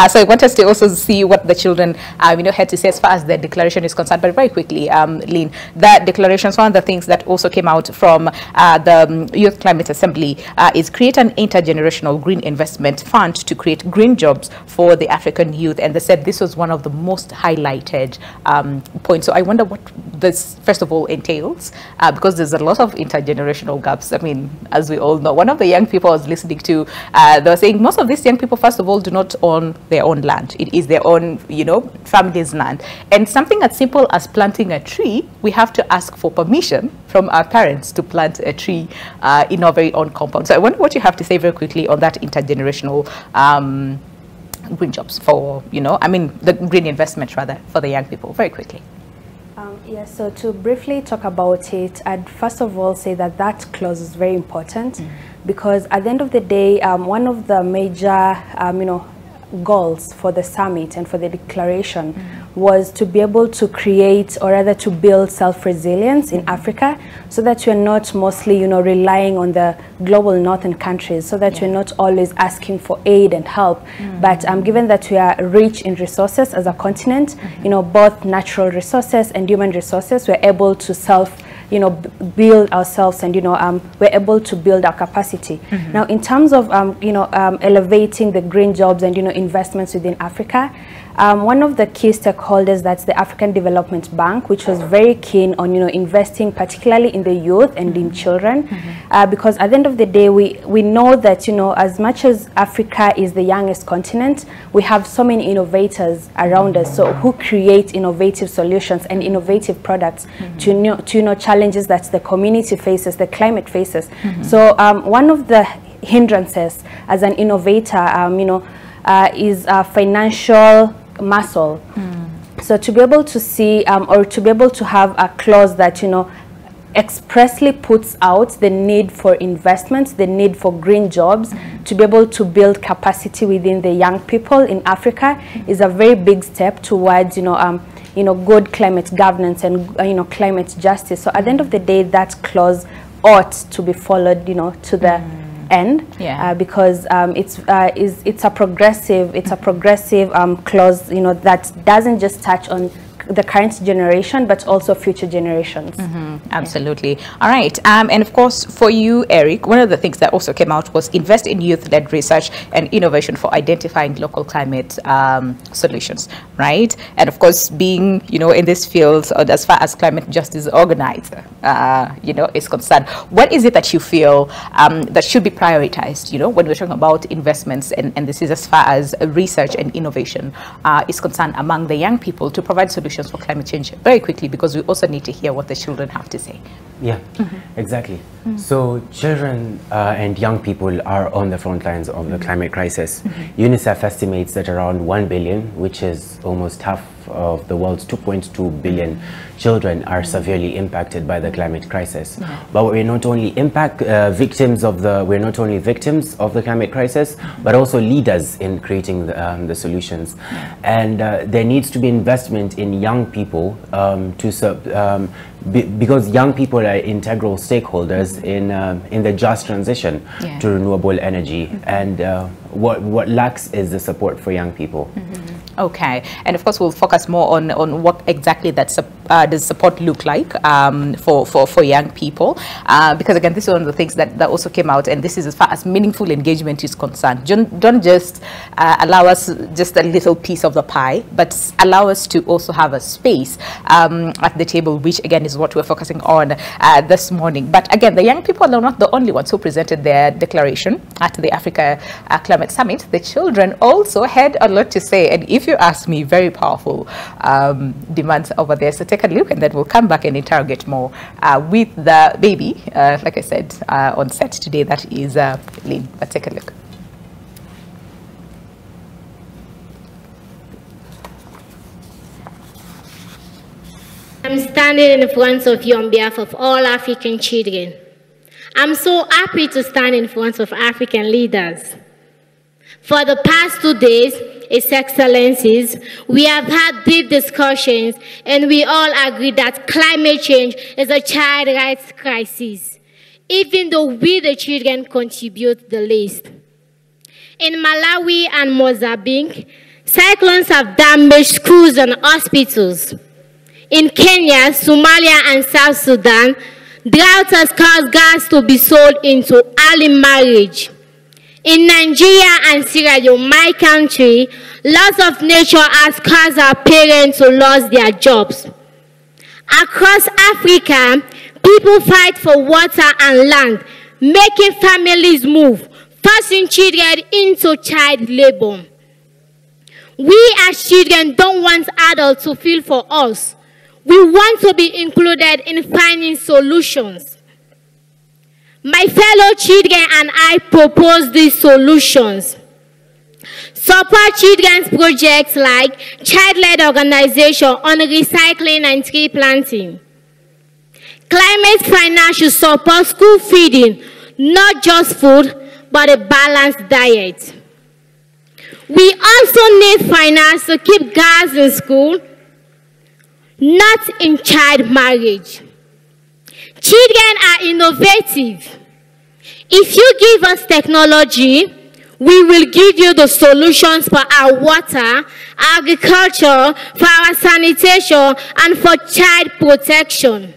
So I want us to also see what the children, had to say as far as the declaration is concerned. But very quickly, Lynn, that declaration is one of the things that also came out from the Youth Climate Assembly is create an intergenerational green investment fund to create green jobs for the African youth. And they said this was one of the most highlighted points. So I wonder what this first of all entails, because there's a lot of intergenerational gaps. I mean, as we all know, one of the young people I was listening to, they were saying most of these young people, first of all, do not own their own land. It is their own, family's land. And something as simple as planting a tree, we have to ask for permission from our parents to plant a tree in our very own compound. So I wonder what you have to say very quickly on that intergenerational green jobs for, the green investment rather for the young people, very quickly. Yes, so to briefly talk about it, I'd first of all say that clause is very important because at the end of the day, one of the major, goals for the summit and for the declaration was to be able to create, or rather to build self-resilience in Africa, so that you're not mostly, relying on the global northern countries, so that you're not always asking for aid and help. But given that we are rich in resources as a continent, both natural resources and human resources, we're able to build ourselves, and we're able to build our capacity. Now, in terms of elevating the green jobs and investments within Africa, one of the key stakeholders, that's the African Development Bank, which was very keen on investing particularly in the youth and in children, because at the end of the day we know that as much as Africa is the youngest continent, we have so many innovators around us, so who create innovative solutions and innovative products to challenges that the community faces, the climate faces. So one of the hindrances as an innovator is financial muscle. So to be able to see or to be able to have a clause that expressly puts out the need for investments, the need for green jobs, to be able to build capacity within the young people in Africa is a very big step towards good climate governance and climate justice. So at the end of the day, that clause ought to be followed to the end, because it's a progressive clause that doesn't just touch on the current generation but also future generations. Absolutely. All right, and of course for you, Eric, one of the things that also came out was invest in youth-led research and innovation for identifying local climate solutions, right? And of course, being in this field, as far as climate justice organizer is concerned, what is it that you feel that should be prioritized when we're talking about investments, and this is as far as research and innovation is concerned among the young people, to provide solutions for climate change? Very quickly, because we also need to hear what the children have to say. Yeah, exactly. So children and young people are on the front lines of the climate crisis. UNICEF estimates that around 1 billion, which is almost half of the world's 2.2 billion children, are severely impacted by the climate crisis. But we're not only victims of the climate crisis, but also leaders in creating the solutions. And there needs to be investment in young people because young people are integral stakeholders in the just transition to renewable energy, and what lacks is the support for young people. Okay, and of course we'll focus more on what exactly that does support look like for young people, because again this is one of the things that also came out, and this is as far as meaningful engagement is concerned. Don't just allow us just a little piece of the pie, but allow us to also have a space at the table, which again is what we're focusing on this morning. But again, the young people are not the only ones who presented their declaration at the Africa Climate Summit. The children also had a lot to say, and if you ask me, very powerful demands over there. So take a look, and then we'll come back and interrogate more with the baby, like I said, on set today. That is Lynn. But take a look. I'm standing in front of you on behalf of all African children. I'm so happy to stand in front of African leaders. For the past 2 days, His Excellencies, we have had deep discussions, and we all agree that climate change is a child rights crisis, even though we, the children, contribute the least. In Malawi and Mozambique, cyclones have damaged schools and hospitals. In Kenya, Somalia, and South Sudan, drought has caused girls to be sold into early marriage. In Nigeria and Sierra Leone, my country, loss of nature has caused our parents to lose their jobs. Across Africa, people fight for water and land, making families move, forcing children into child labor. We as children don't want adults to feel for us. We want to be included in finding solutions. My fellow children and I propose these solutions. Support children's projects like child-led organization on recycling and tree planting. Climate finance should support school feeding, not just food, but a balanced diet. We also need finance to keep girls in school, not in child marriage. Children are innovative. If you give us technology, we will give you the solutions for our water, agriculture, for our sanitation, and for child protection.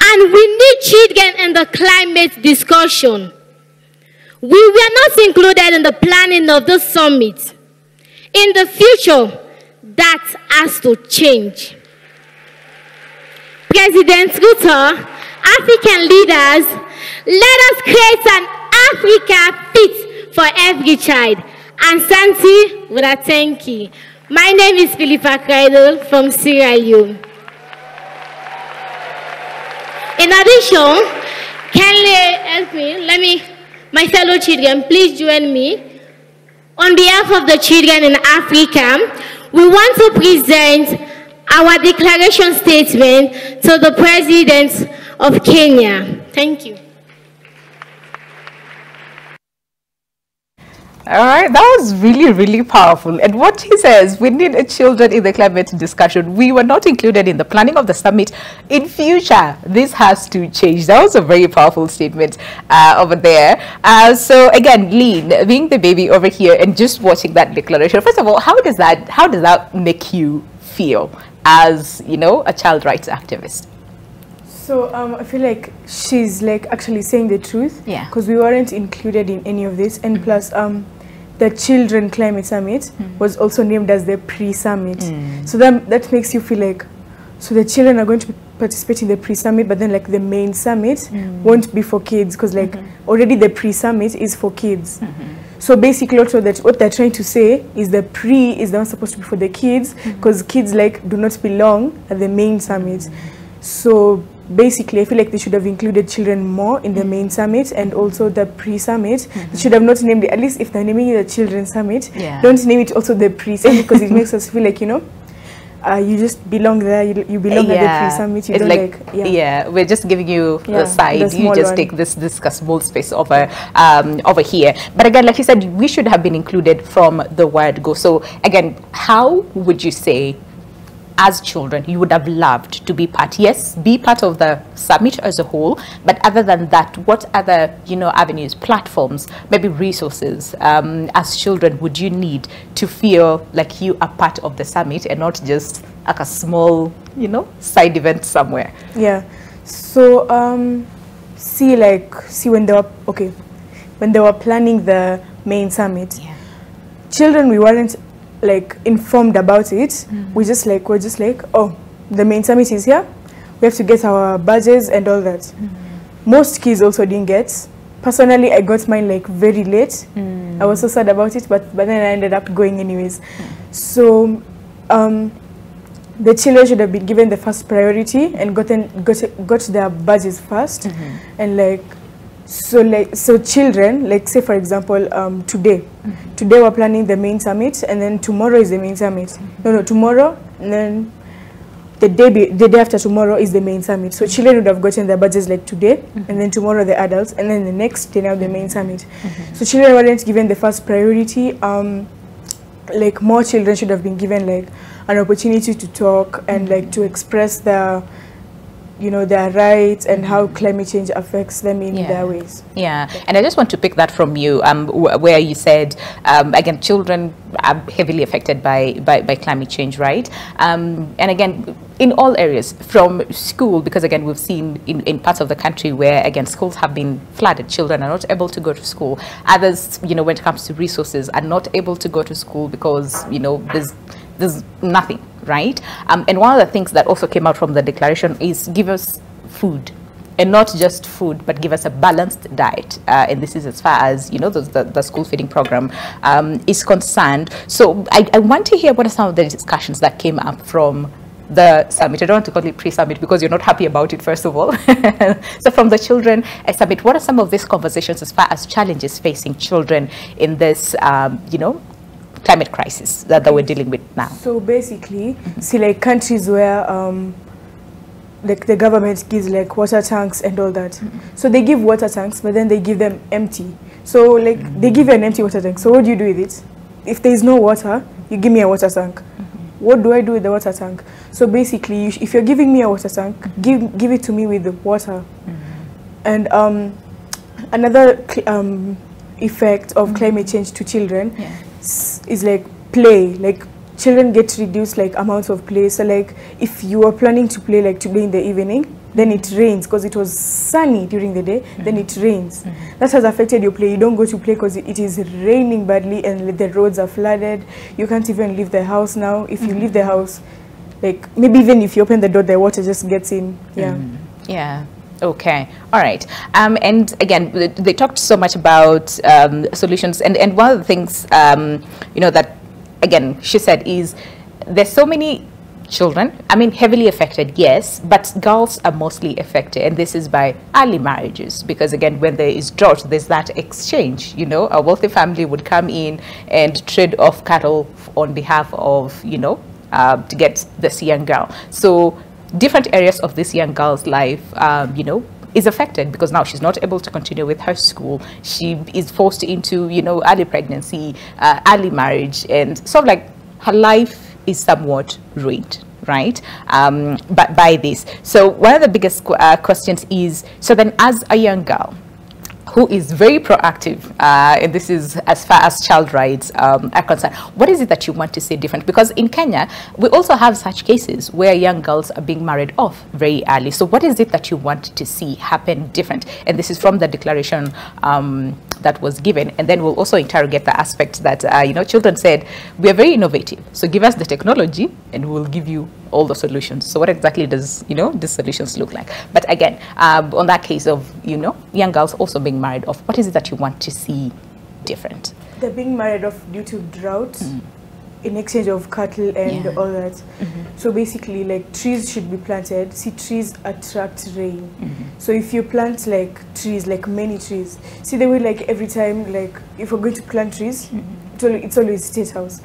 And we need children in the climate discussion. We were not included in the planning of the summit. In the future, that has to change. President Ruto, African leaders, let us create an Africa fit for every child. And Santi Wuratenki. My name is Philippa Kreidel from Sierra Leone. In addition, kindly help me, my fellow children, please join me. On behalf of the children in Africa, we want to present our declaration statement to the President of Kenya. Thank you. All right, that was really, really powerful. And what he says, we need children in the climate discussion. We were not included in the planning of the summit. In future, this has to change. That was a very powerful statement over there. So again, Lean, being the baby over here and just watching that declaration, first of all, how does that make you feel as, you know, a child rights activist? So I feel like she's like actually saying the truth. Yeah. Because we weren't included in any of this, and plus the Children Climate Summit was also named as the pre-summit. So that makes you feel like, so the children are going to participate in the pre-summit, but then like the main summit won't be for kids, because like already the pre-summit is for kids. So basically also that what they're trying to say is the pre is the one supposed to be for the kids, because kids like do not belong at the main summit. So basically I feel like they should have included children more in the main summit, and also the pre-summit. They should have not named it, at least if they're naming it the Children's Summit, don't name it also the pre-summit, because it makes us feel like, you know, you just belong there. You belong at the pre-summit. You it's don't like we're just giving you the side. You just take this small space over here. But again, like you said, we should have been included from the word go. So again, how would you say, as children, you would have loved to be part of the summit as a whole, but other than that, what other avenues, platforms, maybe resources as children would you need to feel like you are part of the summit and not just like a small side event somewhere? So see when they were planning the main summit, children, we weren't like informed about it. We're just like, oh, the main summit is here, we have to get our badges and all that. Most kids also didn't get. Personally, I got mine like very late. I was so sad about it, but then I ended up going anyways. So the children should have been given the first priority and got their badges first. And so children, like say for example, today we're planning the main summit, and then tomorrow is the main summit. Tomorrow, and then the day after tomorrow is the main summit. So children would have gotten their badges like today, and then tomorrow the adults, and then the next day now the main summit. So children weren't given the first priority. Like more children should have been given like an opportunity to talk and like to express their rights and how climate change affects them in their ways. And I just want to pick that from you, where you said, again, children are heavily affected by climate change, right? And again, in all areas, from school, because again, we've seen in parts of the country where, again, schools have been flooded, children are not able to go to school. Others, when it comes to resources, are not able to go to school because, there's nothing, right? And one of the things that also came out from the declaration is give us food, and not just food, but give us a balanced diet. And this is as far as the school feeding program is concerned. So I want to hear what are some of the discussions that came up from the summit. I don't want to call it pre-summit because you're not happy about it, first of all. So from the children summit, what are some of these conversations as far as challenges facing children in this climate crisis that we're dealing with now? So basically, see like countries where like the government gives like water tanks and all that. So they give water tanks, but then they give them empty. So like they give you an empty water tank. So what do you do with it? If there is no water, you give me a water tank. What do I do with the water tank? So basically, if you're giving me a water tank, give it to me with the water. And another effect of climate change to children is like play. Like children get reduced like amounts of play. So like if you are planning to play like today in the evening, then it rains because it was sunny during the day, then it rains. That has affected your play. You don't go to play because it is raining badly and the roads are flooded. You can't even leave the house now. If you leave the house, like maybe even if you open the door, the water just gets in. Okay, all right. And again, they talked so much about solutions, and one of the things that again she said is there's so many children, I mean heavily affected, yes, but girls are mostly affected, and this is by early marriages, because again, when there is drought, there's that exchange. A wealthy family would come in and trade off cattle on behalf of to get this young girl. So different areas of this young girl's life, is affected because now she's not able to continue with her school. She is forced into, early pregnancy, early marriage, and sort of like her life is somewhat ruined, right? But by this. So one of the biggest questions is, so then as a young girl who is very proactive, and this is as far as child rights are concerned, what is it that you want to see different? Because in Kenya, we also have such cases where young girls are being married off very early. So what is it that you want to see happen different? And this is from the declaration that was given. And then we'll also interrogate the aspect that, children said, we are very innovative. So give us the technology and we'll give you all the solutions. So what exactly does, these solutions look like? But again, on that case of, young girls also being married off, what is it that you want to see different? They're being married off due to drought, in exchange of cattle and all that. So basically, like, trees should be planted. See, trees attract rain. So if you plant like trees, like many trees, see the way like every time, like if we're going to plant trees, it's always State House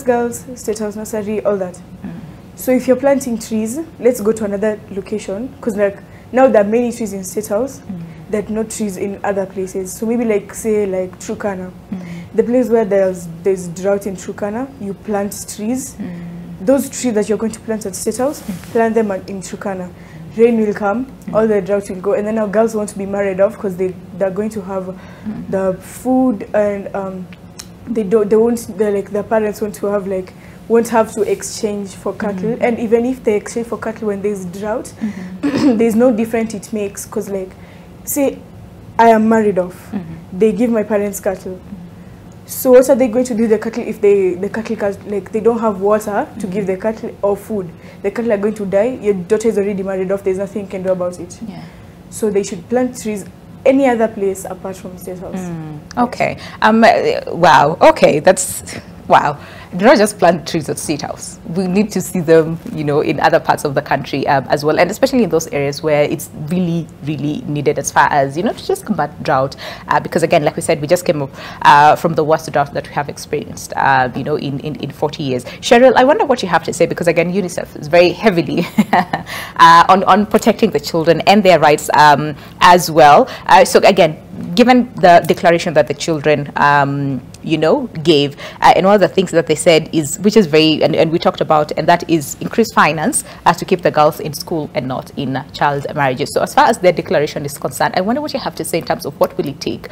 girls, State House nursery, all that. So if you're planting trees, let's go to another location, because like now there are many trees in State House, that no trees in other places. So maybe like say like Turkana, the place where there's drought in Turkana, you plant trees. Those trees that you're going to plant at State House, plant them in Turkana. Rain will come, all the drought will go, and then our girls want to be married off because they're going to have the food, and their parents won't have to exchange for cattle. And even if they exchange for cattle when there's drought, there's no difference it makes, because like say I am married off, they give my parents cattle. So what are they going to do with the cattle if the cattle like they don't have water to give the cattle or food? The cattle are going to die. Your daughter is already married off. There's nothing you can do about it. Yeah. So they should plant trees any other place apart from State House. Okay. Wow. Okay. That's wow. Do not just plant trees at State House. We need to see them, you know, in other parts of the country as well, and especially in those areas where it's really, really needed, as far as, you know, to just combat drought. Because again, like we said, we just came up from the worst drought that we have experienced, you know, in 40 years. Cheryl, I wonder what you have to say, because again, UNICEF is very heavily on protecting the children and their rights as well. So again, given the declaration that the children you know, gave, and one of the things that they said is, which is very, and we talked about, and that is increased finance to keep the girls in school and not in child marriages. So as far as their declaration is concerned, I wonder what you have to say in terms of what will it take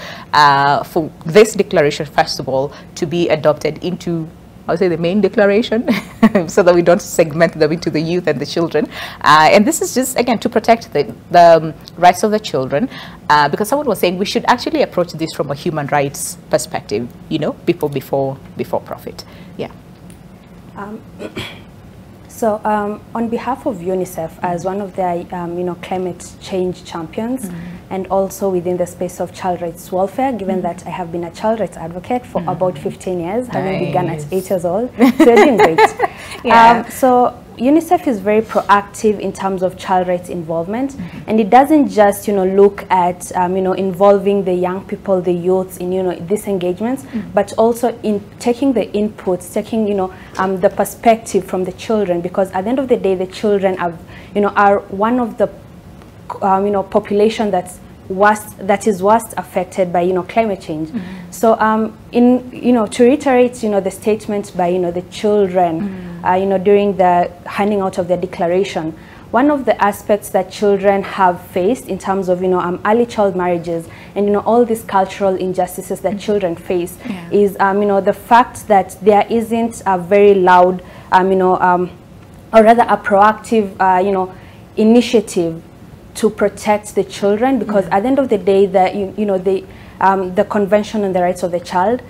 for this declaration, first of all, to be adopted into, I would say, the main declaration, so that we don't segment them into the youth and the children. And this is just, again, to protect the rights of the children, because someone was saying we should actually approach this from a human rights perspective, you know, people before profit. Yeah. So on behalf of UNICEF, as one of their you know, climate change champions, and also within the space of child rights welfare, given that I have been a child rights advocate for about 15 years, having begun at 8 years old, so they're doing great. So UNICEF is very proactive in terms of child rights involvement, and it doesn't just, you know, look at you know, involving the young people, the youths in, you know, these engagements, but also in taking the inputs, taking, you know, the perspective from the children, because at the end of the day, the children are, you know, are one of the you know, population that is worst affected by, you know, climate change. So in, you know, to reiterate, you know, the statement by, you know, the children you know, during the handing out of their declaration, one of the aspects that children have faced in terms of, you know, early child marriages and, you know, all these cultural injustices that children face is, you know, the fact that there isn't a very loud, you know, or rather a proactive, you know, initiative to protect the children, because at the end of the day, you know, the Convention on the Rights of the Child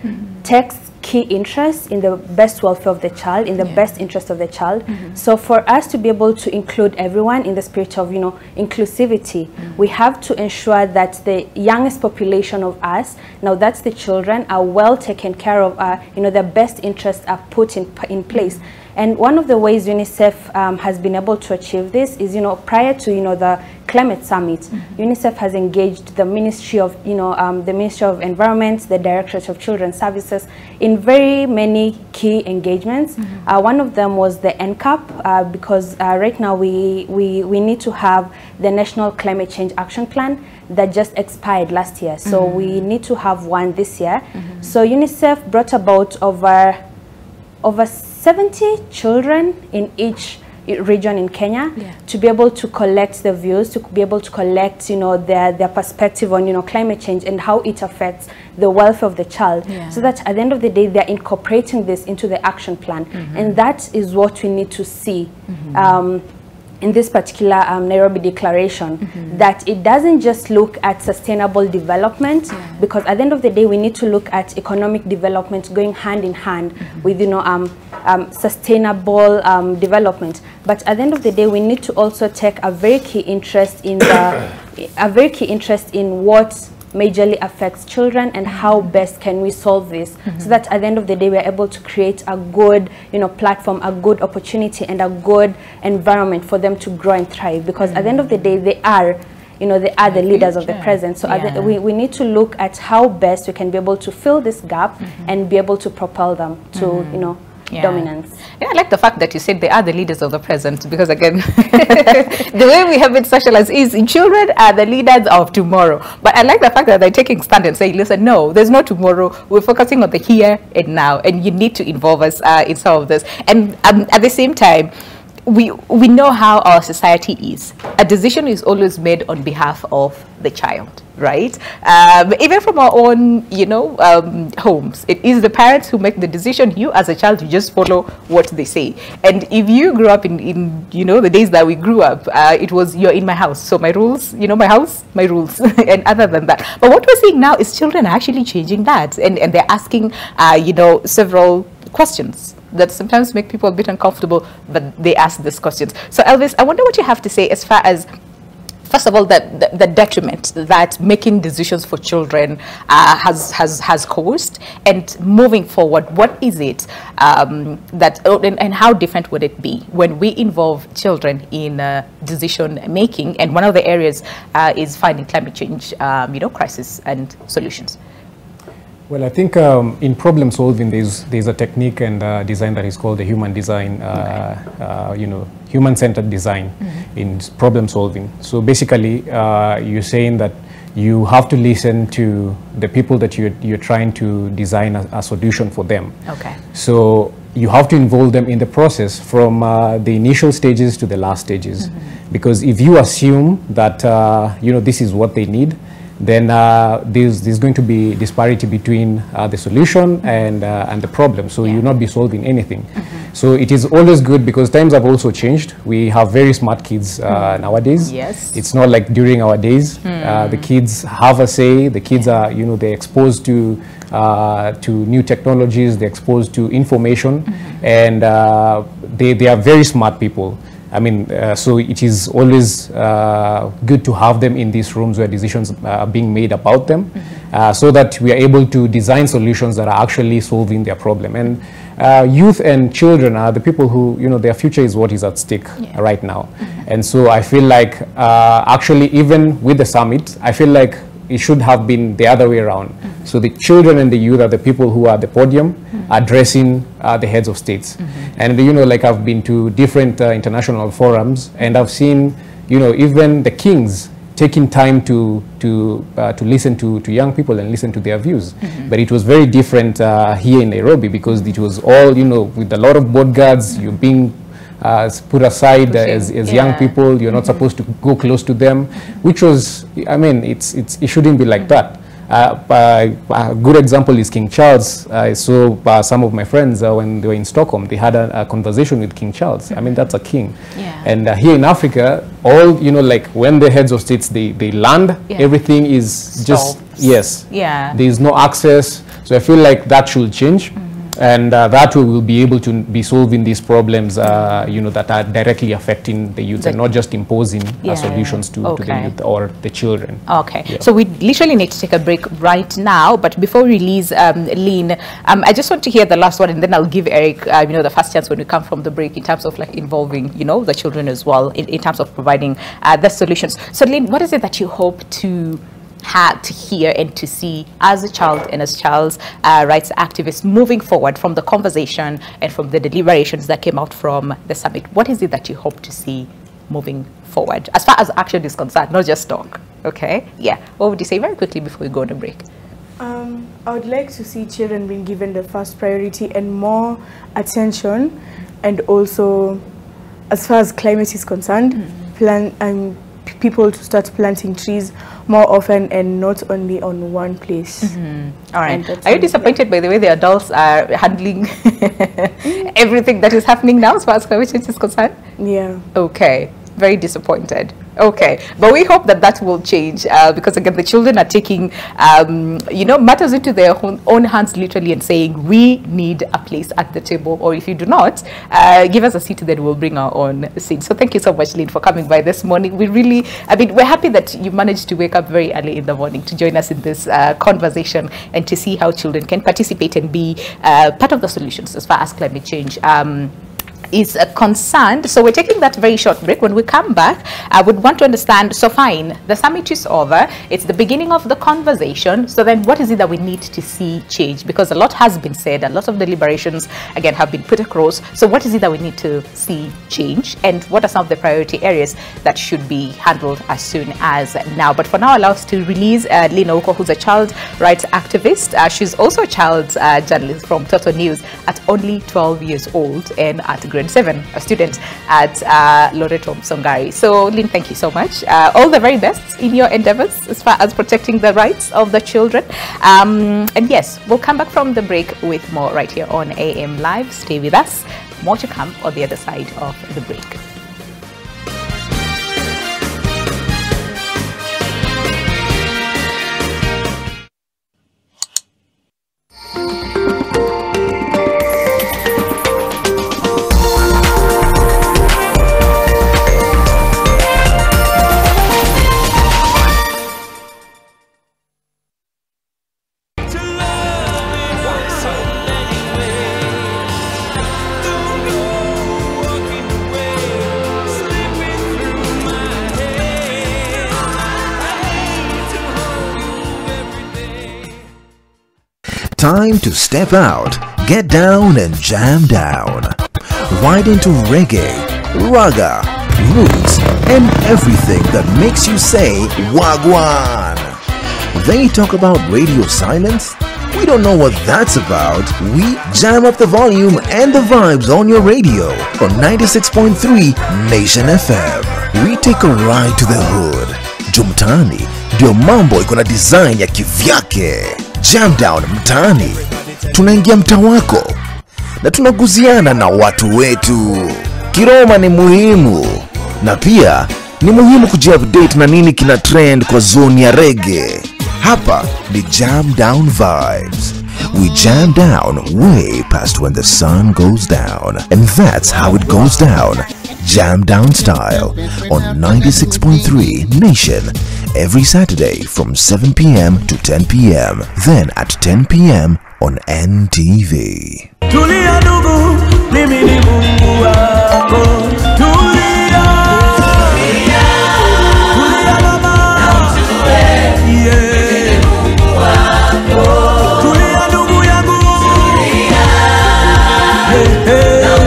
takes key interest in the best welfare of the child, in the best interest of the child. So for us to be able to include everyone in the spirit of, you know, inclusivity, we have to ensure that the youngest population of us, now that's the children, are well taken care of, you know, their best interests are put in place. And one of the ways UNICEF has been able to achieve this is, you know, prior to, you know, the climate summit, UNICEF has engaged the Ministry of, you know, the Ministry of Environment, the Directorate of Children's Services in very many key engagements. One of them was the NCAP, because right now we need to have the National Climate Change Action Plan that just expired last year. So we need to have one this year. So UNICEF brought about over 70 children in each region in Kenya to be able to collect the views, to be able to collect, you know, their perspective on, you know, climate change and how it affects the welfare of the child, so that at the end of the day they're incorporating this into the action plan. And that is what we need to see in this particular Nairobi Declaration, that it doesn't just look at sustainable development, because at the end of the day we need to look at economic development going hand in hand with, you know, sustainable development. But at the end of the day, we need to also take a very key interest in what majorly affects children and how best can we solve this, so that at the end of the day we are able to create a good, you know, platform, a good opportunity and a good environment for them to grow and thrive, because at the end of the day they are, you know, they are the leaders of the present. So we need to look at how best we can be able to fill this gap and be able to propel them to, you know, dominance. Yeah, I like the fact that you said they are the leaders of the present, because again, the way we have it socialized is children are the leaders of tomorrow. But I like the fact that they're taking stand and saying, listen, no, there's no tomorrow. We're focusing on the here and now, and you need to involve us in some of this. And at the same time, we know how our society is. A decision is always made on behalf of the child, right? Even from our own, homes, it is the parents who make the decision. You as a child, you just follow what they say. And if you grew up in the days that we grew up, it was, you're in my house, so my rules, my house, my rules. And other than that, but what we're seeing now is children are actually changing that, and they're asking several questions that sometimes make people a bit uncomfortable, but they ask these questions. So Elvis, I wonder what you have to say as far as, first of all, the detriment that making decisions for children has caused, and moving forward, what is it and how different would it be when we involve children in decision making? And one of the areas is finding climate change, crisis and solutions. Well, I think in problem solving, there's a technique and design that is called the human design, human-centered design in problem solving. So basically, you're saying that you have to listen to the people that you're trying to design a solution for them. Okay. So you have to involve them in the process from the initial stages to the last stages. Because if you assume that, this is what they need, then there's going to be disparity between the solution and the problem. So you'll not be solving anything. So it is always good, because times have also changed. We have very smart kids nowadays. Yes. It's not like during our days. The kids have a say. The kids are, they're exposed to new technologies. They're exposed to information, and they are very smart people. I mean, so it is always good to have them in these rooms where decisions are being made about them, so that we are able to design solutions that are actually solving their problem. And youth and children are the people who, their future is what is at stake right now. And so I feel like, actually, even with the summit, I feel like it should have been the other way around. So the children and the youth are the people who are at the podium addressing the heads of states. And like I've been to different international forums, and I've seen, even the kings taking time to listen to young people and listen to their views. But it was very different here in Nairobi, because it was all, with a lot of bodyguards. You're being put aside as young people. You're not supposed to go close to them, which was, I mean, it shouldn't be like that. A good example is King Charles. I saw some of my friends when they were in Stockholm. They had a conversation with King Charles. I mean, that's a king. And here in Africa, all, like when the heads of states, they land, everything is just, there is no access. So I feel like that should change. And that way we'll be able to be solving these problems, that are directly affecting the youth, and not just imposing solutions to the youth or the children. Okay, so we literally need to take a break right now. But before we release Lynn, I just want to hear the last one, and then I'll give Eric, the first chance when we come from the break, in terms of like involving, the children as well, in terms of providing the solutions. So Lynn, what is it that you hope to hear and to see as a child and as child's rights activists moving forward from the conversation and from the deliberations that came out from the summit? What is it that you hope to see moving forward as far as action is concerned, not just talk? Okay, what would you say very quickly before we go on a break? I would like to see children being given the first priority and more attention, and also as far as climate is concerned, people to start planting trees more often and not only on one place. All right. Are you disappointed by the way the adults are handling everything that is happening now as far as climate change is concerned? Yeah. Okay. Very disappointed. Okay, but we hope that will change, because again, the children are taking, matters into their own hands literally, and saying, we need a place at the table, or if you do not, give us a seat, then we'll bring our own seat. So thank you so much, Lynn, for coming by this morning. We're happy that you managed to wake up very early in the morning to join us in this conversation, and to see how children can participate and be part of the solutions as far as climate change is concerned. So we're taking that very short break. When we come back, I would want to understand, so fine, the summit is over. It's the beginning of the conversation. So then what is it that we need to see change? Because a lot has been said, a lot of deliberations, again, have been put across. So what is it that we need to see change? And what are some of the priority areas that should be handled as soon as now? But for now, allow us to release Lina Uko, who's a child rights activist. She's also a child journalist from Toto News at only 12 years old and at grade 7, a student at Loreto Msongari. So Lynn, thank you so much. All the very best in your endeavors as far as protecting the rights of the children. And yes, we'll come back from the break with more right here on AM Live. Stay with us. More to come on the other side of the break. Time to step out, get down and jam down. Ride into reggae, raga, roots, and everything that makes you say wagwan. They talk about radio silence? We don't know what that's about. We jam up the volume and the vibes on your radio on 96.3 Nation FM. We take a ride to the hood. Jumtani, ndio mambo iko na design ya kivyake. Jam down mtaani, tunaingia mtaa wako na tunaguziana na watu wetu. Kiroma ni muhimu, na pia ni muhimu kujiupdate na nini kina trend kwa zone ya reggae. Hapa ni Jam Down Vibes. We jam down way past when the sun goes down, and that's how it goes down. Jam Down style on 96.3 Nation every Saturday from 7 p.m. to 10 p.m. Then at 10 p.m. on NTV. Tulia ndugu, mimi ni Mungu wako. Tulia. Tulia. Tulia mama. Na mtue. Yeah. Mungu wako. Tulia ndugu yangu. Tulia. Hey, hey. Na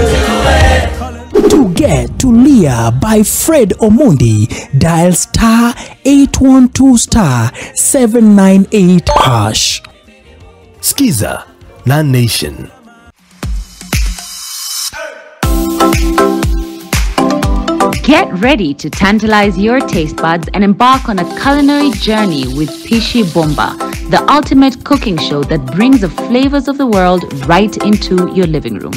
mtue. To get Tulia by Fred Omondi, dial star 812 star 798 hash. Skiza na Nation. Get ready to tantalize your taste buds and embark on a culinary journey with Pishi Bomba, the ultimate cooking show that brings the flavors of the world right into your living room.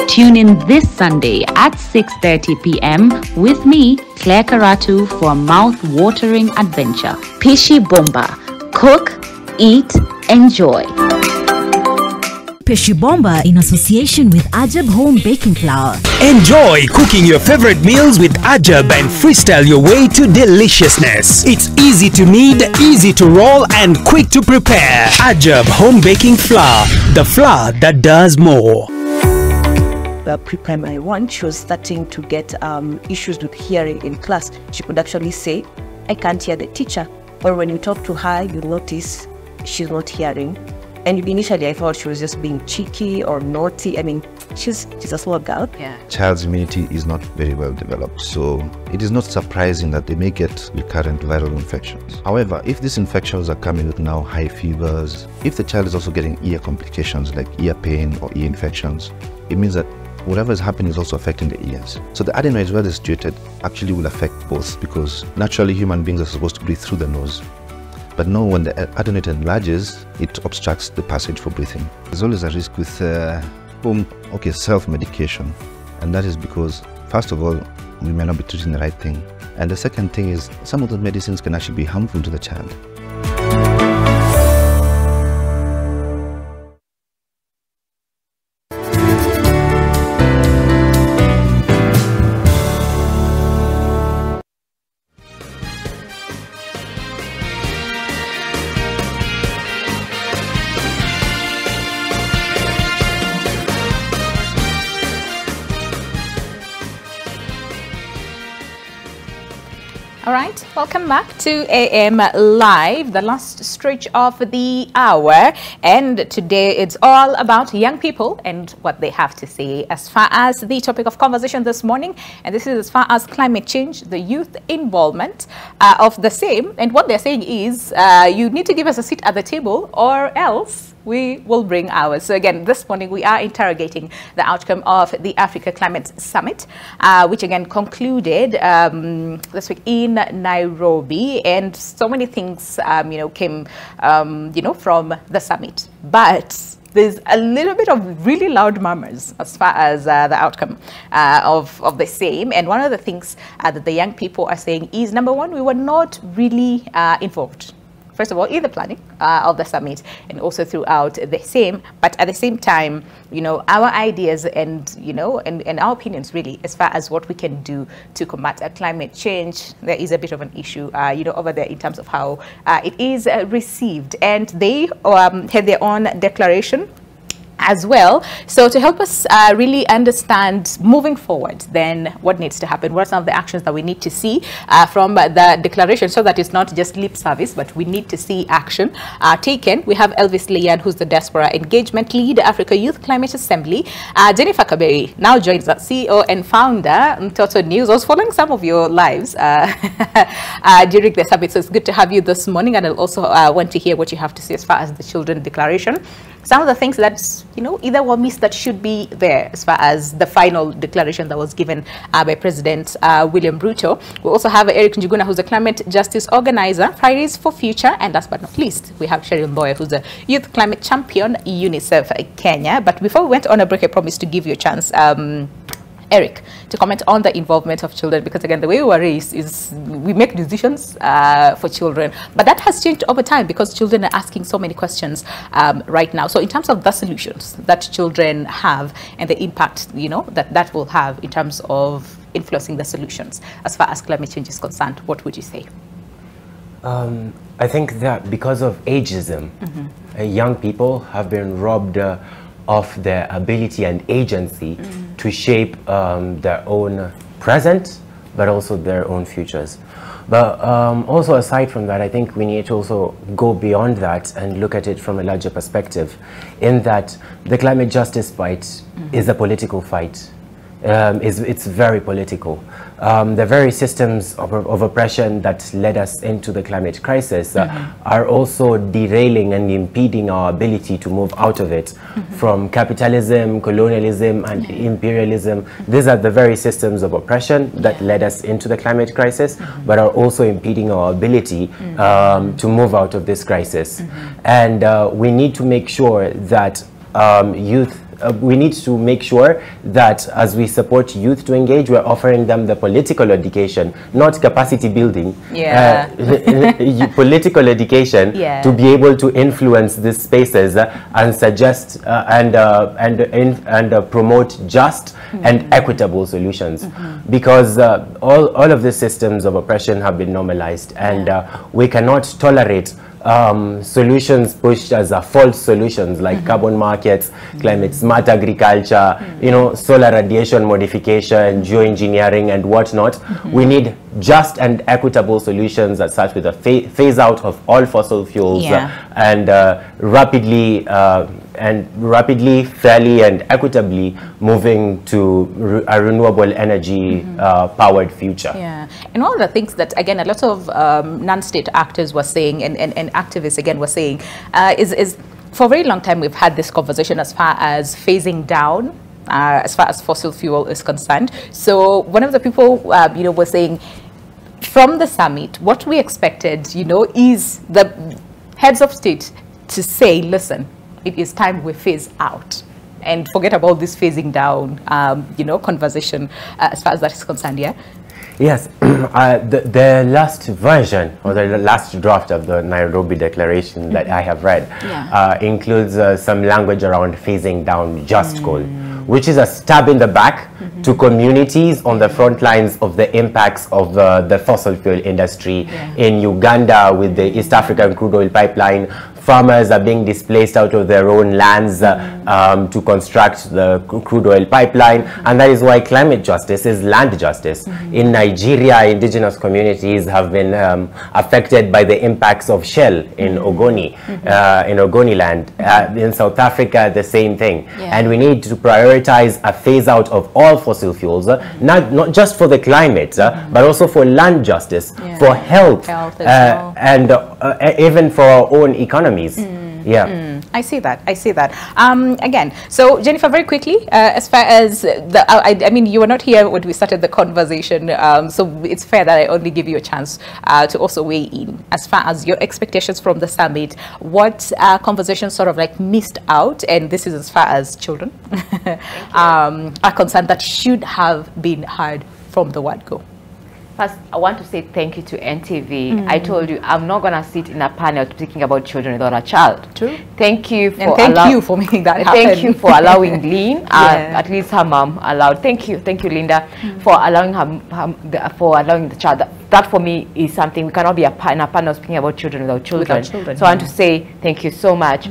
Tune in this Sunday at 6:30 p.m. with me, Claire Karatu, for a mouth-watering adventure. Pishi Bomba. Cook, eat, enjoy. Pishi Bomba in association with Ajab Home Baking Flour. Enjoy cooking your favorite meals with Ajab and freestyle your way to deliciousness. It's easy to knead, easy to roll, and quick to prepare. Ajab Home Baking Flour, the flour that does more. Pre-primary 1, she was starting to get issues with hearing in class. She could actually say, I can't hear the teacher. Or when you talk to her, you notice she's not hearing. And initially I thought she was just being cheeky or naughty. I mean, she's a small girl. Yeah. Child's immunity is not very well developed, so it is not surprising that they may get recurrent viral infections. However, if these infections are coming with now high fevers, if the child is also getting ear complications like ear pain or ear infections, it means that whatever is happening is also affecting the ears. So the adenoids, where they're situated, actually will affect both, because naturally human beings are supposed to breathe through the nose. But no, when the adenoid enlarges, it obstructs the passage for breathing. There's always a risk with self-medication. And that is because, first of all, we may not be treating the right thing. And the second thing is, some of the medicines can actually be harmful to the child. All right, welcome back to AM Live, the last stretch of the hour. And today it's all about young people and what they have to say as far as the topic of conversation this morning. And this is as far as climate change, the youth involvement of the same. And what they're saying is you need to give us a seat at the table or else we will bring ours. So again, this morning we are interrogating the outcome of the Africa Climate Summit, which again concluded this week in Nairobi, and so many things came from the summit. But there's a little bit of really loud murmurs as far as the outcome of the same. And one of the things that the young people are saying is, number one, we were not really involved. First of all, in the planning of the summit and also throughout the same, but at the same time, our ideas and, and our opinions really, as far as what we can do to combat climate change, there is a bit of an issue, over there in terms of how it is received. And they had their own declaration as well. So to help us really understand moving forward, then what needs to happen, what are some of the actions that we need to see from the declaration, so that it's not just lip service, but we need to see action taken. We have Elvis Leon, who's the Diaspora Engagement Lead, Africa Youth Climate Assembly. Jennifer Kaberi now joins us, CEO and founder, Mtoto News. I was following some of your lives during the summit, so it's good to have you this morning, and I'll also want to hear what you have to say as far as the Children Declaration. Some of the things that, either were missed that should be there as far as the final declaration that was given by President William Ruto. We also have Eric Njuguna, who's a climate justice organizer, Fridays for Future. And last but not least, we have Cheryl Boyer, who's a youth climate champion, UNICEF Kenya. But before we went on a break, I promised to give you a chance, Eric, to comment on the involvement of children, because again, the way we were raised is we make decisions for children, but that has changed over time because children are asking so many questions right now. So in terms of the solutions that children have and the impact, that will have in terms of influencing the solutions as far as climate change is concerned, what would you say? I think that because of ageism, young people have been robbed of their ability and agency to shape their own present, but also their own futures. But also aside from that, I think we need to also go beyond that and look at it from a larger perspective, in that the climate justice fight is a political fight. It's very political. The very systems of oppression that led us into the climate crisis are also derailing and impeding our ability to move out of it. From capitalism, colonialism, and imperialism, these are the very systems of oppression that led us into the climate crisis, but are also impeding our ability to move out of this crisis. And we need to make sure that we need to make sure that as we support youth to engage, we're offering them the political education, not capacity building, political education to be able to influence these spaces and suggest and promote just and equitable solutions. Because all of these systems of oppression have been normalized, and we cannot tolerate solutions pushed as false solutions like carbon markets, climate smart agriculture, solar radiation modification, geoengineering and whatnot. We need just and equitable solutions that start with a phase out of all fossil fuels and rapidly, fairly and equitably moving to a renewable energy powered future. And one of the things that, again, a lot of non-state actors were saying and activists, again, were saying is for a very long time we've had this conversation as far as phasing down as far as fossil fuel is concerned. So one of the people, was saying from the summit, what we expected, is the heads of state to say, listen, it is time we phase out and forget about this phasing down, conversation as far as that is concerned. Yes, the last version or the last draft of the Nairobi Declaration that I have read includes some language around phasing down just coal, which is a stab in the back to communities on the front lines of the impacts of the fossil fuel industry in Uganda with the East African crude oil pipeline, farmers are being displaced out of their own lands to construct the crude oil pipeline, and that is why climate justice is land justice. In Nigeria, indigenous communities have been affected by the impacts of Shell in Ogoni, in Ogoni land. In South Africa, the same thing. And we need to prioritize a phase out of all fossil fuels, not just for the climate, but also for land justice, for health, and even for our own economies. I see that. I see that. Again, so Jennifer, very quickly, as far as I mean, you were not here when we started the conversation, so it's fair that I only give you a chance to also weigh in. As far as your expectations from the summit, what conversations sort of like missed out, and this is as far as children are concerned, that should have been heard from the word go? First, I want to say thank you to NTV. I told you I'm not going to sit in a panel speaking about children without a child. True. Thank you for making that happen. Thank you for allowing Lynn, at least her mom allowed. Thank you, Linda, for allowing the child. That for me is something. We cannot be in a panel speaking about children without children. So I want to say thank you so much.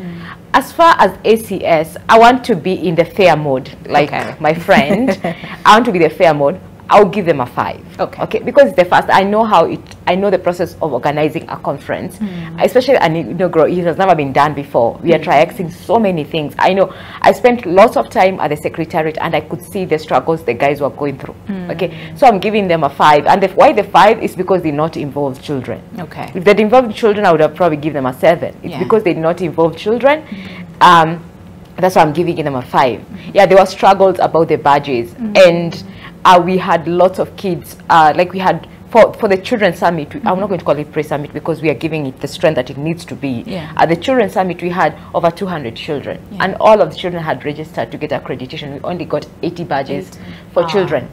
As far as ACS, I want to be in the fair mode, like my friend. I want to be the fair mode. I'll give them a 5. Okay. Because it's the first. I know the process of organizing a conference, especially an inaugural. It has never been done before. We are triaxing so many things. I know. I spent lots of time at the secretariat, and I could see the struggles the guys were going through. Okay. So I'm giving them a 5, and why the 5 is because they not involve children. Okay. If they'd involved children, I would have probably given them a 7. It's because they did not involve children. That's why I'm giving them a 5. Yeah, there were struggles about the badges, and we had lots of kids, like we had for the Children's Summit. I'm not going to call it pre-summit because we are giving it the strength that it needs to be. At the Children's Summit, we had over 200 children, and all of the children had registered to get accreditation. We only got 80 badges for children.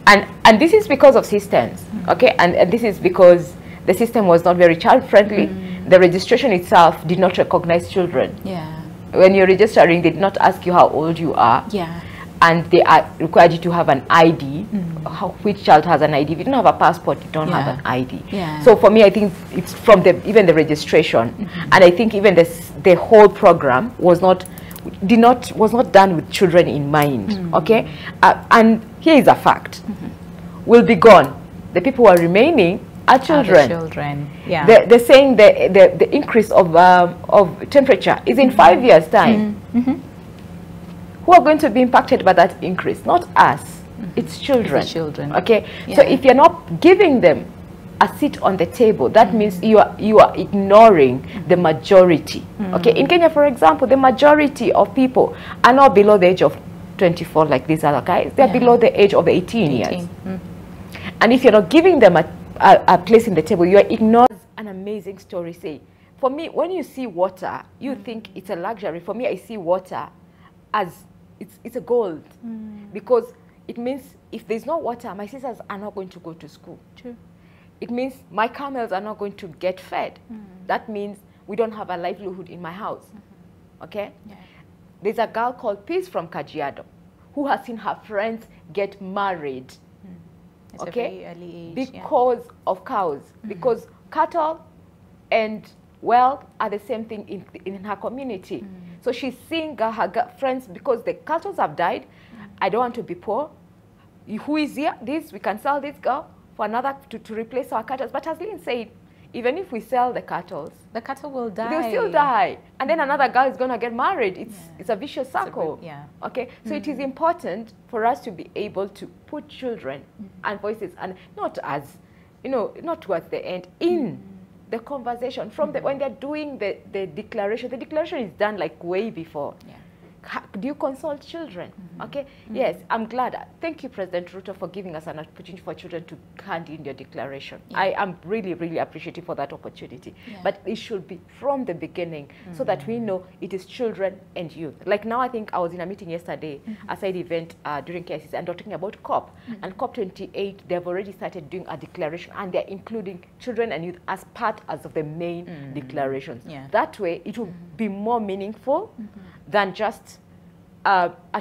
And this is because of systems, okay? And this is because the system was not very child-friendly. The registration itself did not recognize children. When you're registering, they did not ask you how old you are. And they are required you to have an ID. Which child has an ID? If you don't have a passport, you don't have an ID. So for me, I think it's from even the registration, and I think even the whole program was not done with children in mind. Okay, and here is a fact: will be gone. The people who are remaining are children. They're saying the increase of temperature is in 5 years' time. Who are going to be impacted by that increase? Not us. It's children. Okay. So if you're not giving them a seat on the table, that means you are ignoring the majority. Okay. In Kenya, for example, the majority of people are not below the age of 24 like these other guys. They're below the age of 18 years. And if you're not giving them a place in the table, you are ignoring an amazing story. Say, for me, when you see water, you think it's a luxury. For me, I see water as it's a gold, because it means if there's no water, my sisters are not going to go to school. It means my camels are not going to get fed. That means we don't have a livelihood in my house. Okay? There's a girl called Peace from Kajiado who has seen her friends get married. It's a very early age, because of cows, because cattle and wealth are the same thing in her community. So she's seeing her friends, because the cattle have died. I don't want to be poor. Who is here? We can sell this girl for another to replace our cattle. But as Lynn said, even if we sell the cattle will die. They'll still die. And then another girl is going to get married. It's a vicious circle. Okay. So it is important for us to be able to put children and voices, and not as, not towards the end, in the conversation from when they're doing the declaration. The declaration is done like way before. Do you consult children? Okay. Yes, I'm glad. Thank you, President Ruto, for giving us an opportunity for children to hand in your declaration. I am really, really appreciative for that opportunity. But it should be from the beginning, so that we know it is children and youth. Like now, I think I was in a meeting yesterday, a side event during KICC, and they're talking about COP. And COP 28, they've already started doing a declaration, and they're including children and youth as part of the main declarations. That way, it will be more meaningful than just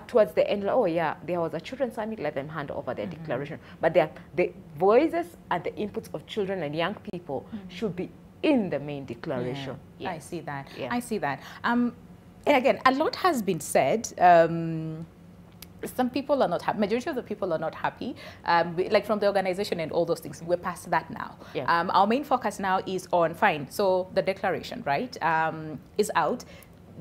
towards the end, oh yeah, there was a children's summit, let them hand over their declaration. But the voices and the inputs of children and young people should be in the main declaration. Yeah. Yes. I see that. Yeah. I see that. And again, a lot has been said. Some people are not happy. Majority of the people are not happy, like from the organization and all those things. We're past that now. Yeah. Our main focus now is on, fine, so the declaration, right, is out.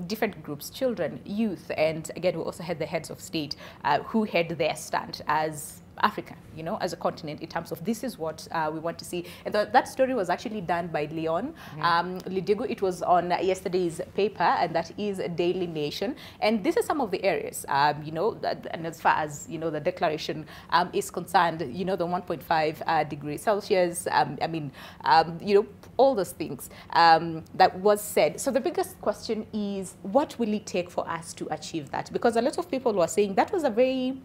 Different groups, children, youth, and again, we also had the heads of state who had their stand as Africa, you know, as a continent in terms of this is what we want to see. And that story was actually done by Leon Lidigo. It was on yesterday's paper, and that is Daily Nation. And this is some of the areas, you know, and as far as, you know, the declaration is concerned, you know, the 1.5 degrees Celsius, I mean, you know, all those things that was said. So the biggest question is, what will it take for us to achieve that? Because a lot of people were saying that was a very,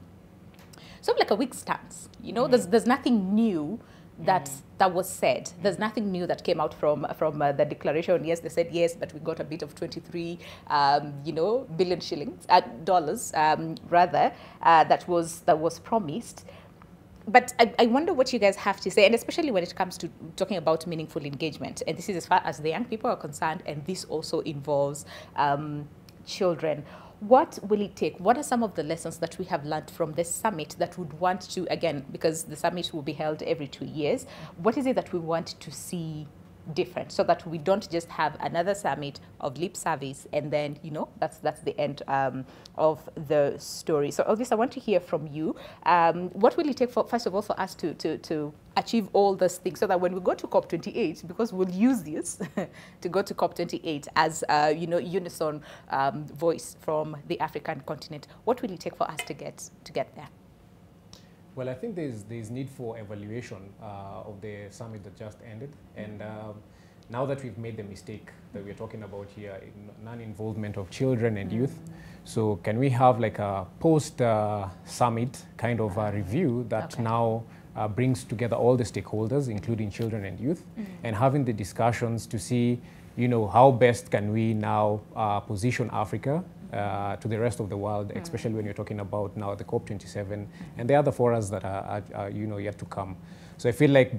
sort of like a weak stance, you know. There's nothing new that was said. There's nothing new that came out from the declaration. Yes, they said yes, but we got a bit of 23, you know, billion shillings, dollars, rather, that was promised. But I wonder what you guys have to say, and especially when it comes to talking about meaningful engagement. And this is as far as the young people are concerned, and this also involves children. What will it take? What are some of the lessons that we have learned from this summit that would want to, again, because the summit will be held every 2 years, what is it that we want to see different so that we don't just have another summit of lip service and then, you know, that's the end of the story. So Elvis, I want to hear from you. What will it take, first of all, for us to achieve all those things so that when we go to COP28, because we'll use this to go to COP28 as, you know, unison voice from the African continent, what will it take for us to get there? Well, I think there's need for evaluation of the summit that just ended, and now that we've made the mistake that we're talking about here, non-involvement of children and youth, so can we have like a post-summit kind of a review that now brings together all the stakeholders, including children and youth, and having the discussions to see, you know, how best can we now position Africa to the rest of the world, especially when you're talking about now the COP27 and the other forums that are you know, yet to come. So I feel like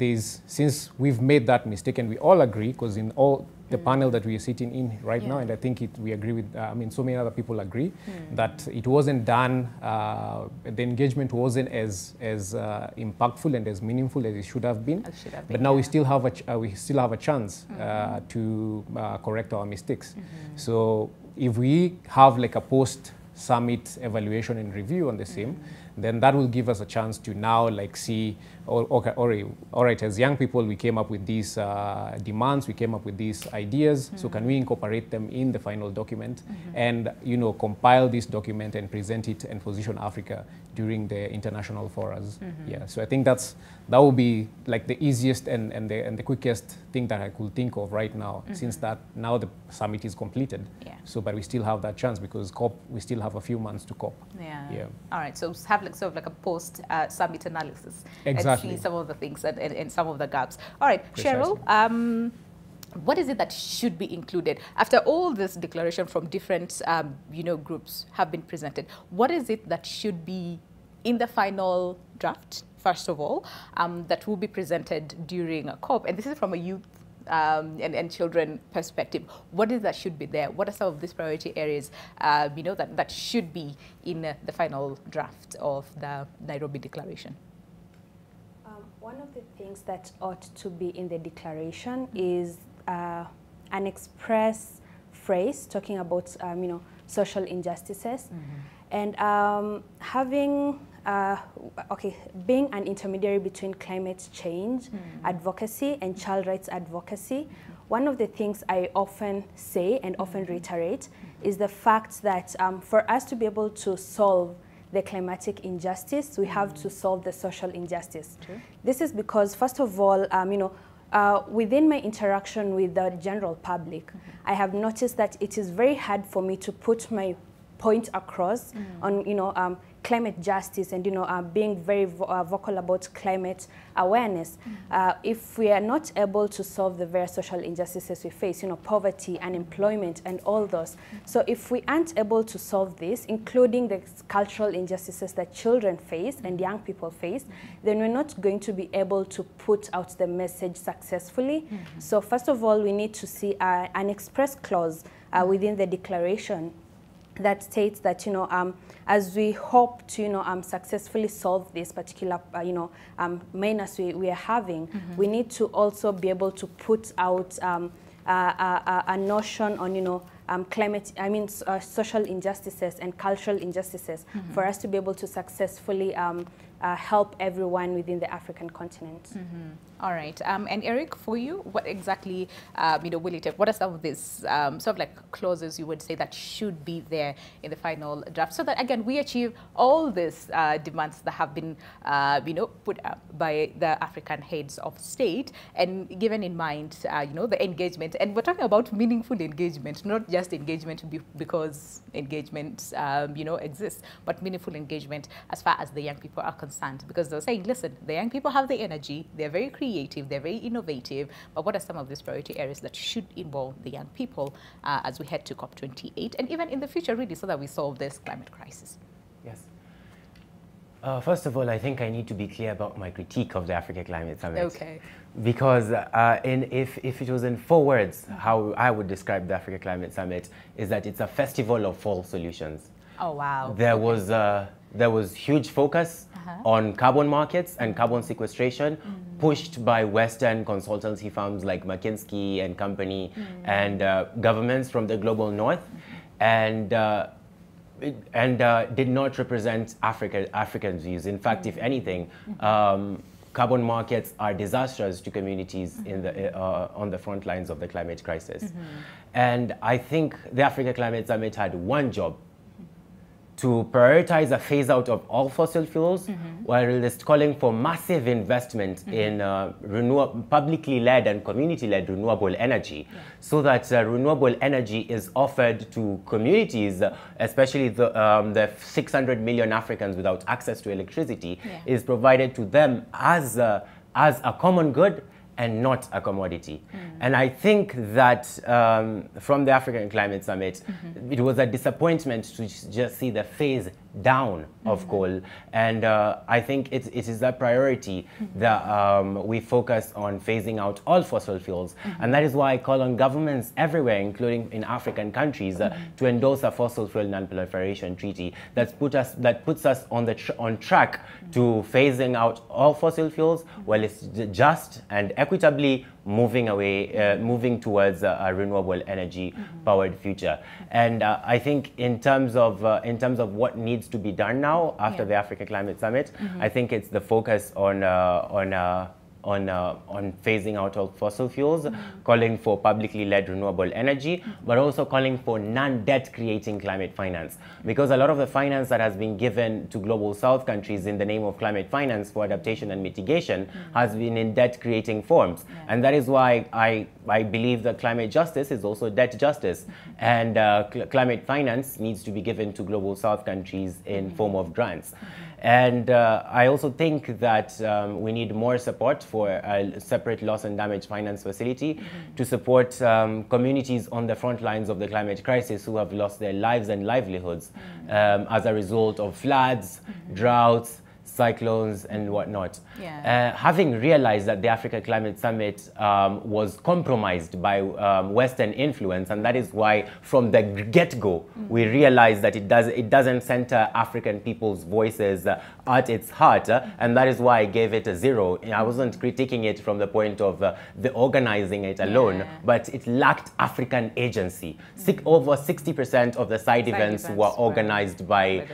since we've made that mistake, and we all agree, because in all the panel that we are sitting in right now, and I think we agree with, I mean, so many other people agree that it wasn't done, the engagement wasn't as impactful and as meaningful as it should have been. But now we still have a chance to correct our mistakes. So if we have like a post-summit evaluation and review on the same, then that will give us a chance to now like see, okay, all right, as young people, we came up with these demands, we came up with these ideas, so can we incorporate them in the final document and, you know, compile this document and present it and position Africa during the international forums. Yeah, so I think that will be like the easiest and the quickest thing that I could think of right now, since that now the summit is completed. Yeah. So, but we still have that chance because COP, we still have a few months to COP. Yeah. Yeah. All right. So have like sort of like a post-summit analysis. Exactly. And see some of the things and some of the gaps. All right, precisely. Cheryl. What is it that should be included after all this declaration from different, you know, groups have been presented? What is it that should be in the final draft, first of all, that will be presented during a COP? And this is from a youth and children perspective. What is that should be there? What are some of these priority areas, you know, that should be in the final draft of the Nairobi Declaration? One of the things that ought to be in the declaration is an express phrase talking about, you know, social injustices, and having, being an intermediary between climate change advocacy and child rights advocacy. One of the things I often say and often reiterate is the fact that for us to be able to solve the climatic injustice, we have to solve the social injustice. True. This is because, first of all, you know, within my interaction with the general public, I have noticed that it is very hard for me to put my point across on, you know, climate justice and, being very vocal about climate awareness, if we are not able to solve the various social injustices we face, poverty, unemployment, and all those. So if we aren't able to solve this, including the cultural injustices that children face and young people face, then we're not going to be able to put out the message successfully. So first of all, we need to see an express clause within the declaration that states that, as we hope to, successfully solve this particular, menace we are having, we need to also be able to put out a notion on, climate, social injustices and cultural injustices for us to be able to successfully help everyone within the African continent. All right. And Eric, for you, what exactly, will it take? What are some of these sort of like clauses you would say that should be there in the final draft so that, again, we achieve all these demands that have been, put up by the African heads of state, and given in mind, the engagement. And we're talking about meaningful engagement, not just engagement because engagement, exists, but meaningful engagement as far as the young people are concerned. Because they're saying, listen, the young people have the energy, they're very creative, they're very innovative, but what are some of these priority areas that should involve the young people as we head to COP28 and even in the future, really, so that we solve this climate crisis? Yes. First of all, I think I need to be clear about my critique of the Africa Climate Summit. Okay. Because if it was in 4 words, how I would describe the Africa Climate Summit is that it's a festival of false solutions. Oh, wow. There was huge focus on carbon markets and carbon sequestration pushed by Western consultancy firms like McKinsey and company and governments from the global north, and did not represent African views. In fact, if anything, carbon markets are disastrous to communities in the, on the front lines of the climate crisis. And I think the Africa Climate Summit had one job: to prioritize a phase out of all fossil fuels, while it's calling for massive investment in publicly led and community led renewable energy, so that renewable energy is offered to communities, especially the 600 million Africans without access to electricity, is provided to them as a common good and not a commodity. And I think that from the African Climate Summit, it was a disappointment to just see the phase down of coal. And I think it is a priority that we focus on phasing out all fossil fuels. And that is why I call on governments everywhere, including in African countries, to endorse a fossil fuel non-proliferation treaty that puts us on track to phasing out all fossil fuels, while it's just and equitably moving towards a renewable energy powered future. And I think in terms of what needs to be done now after the Africa Climate Summit, I think it's the focus on phasing out of fossil fuels, calling for publicly led renewable energy, but also calling for non-debt creating climate finance. Because a lot of the finance that has been given to global south countries in the name of climate finance for adaptation and mitigation has been in debt creating forms. And that is why I believe that climate justice is also debt justice. And climate finance needs to be given to global south countries in form of grants. And I also think that we need more support for a separate loss and damage finance facility to support communities on the front lines of the climate crisis who have lost their lives and livelihoods as a result of floods, droughts, cyclones and whatnot. Having realized that the Africa Climate Summit was compromised by Western influence, and that is why from the get-go we realized that it doesn't center African people's voices at its heart, and that is why I gave it a 0. I wasn't critiquing it from the point of the organizing it alone, but it lacked African agency. Over 60% of the side events were organized by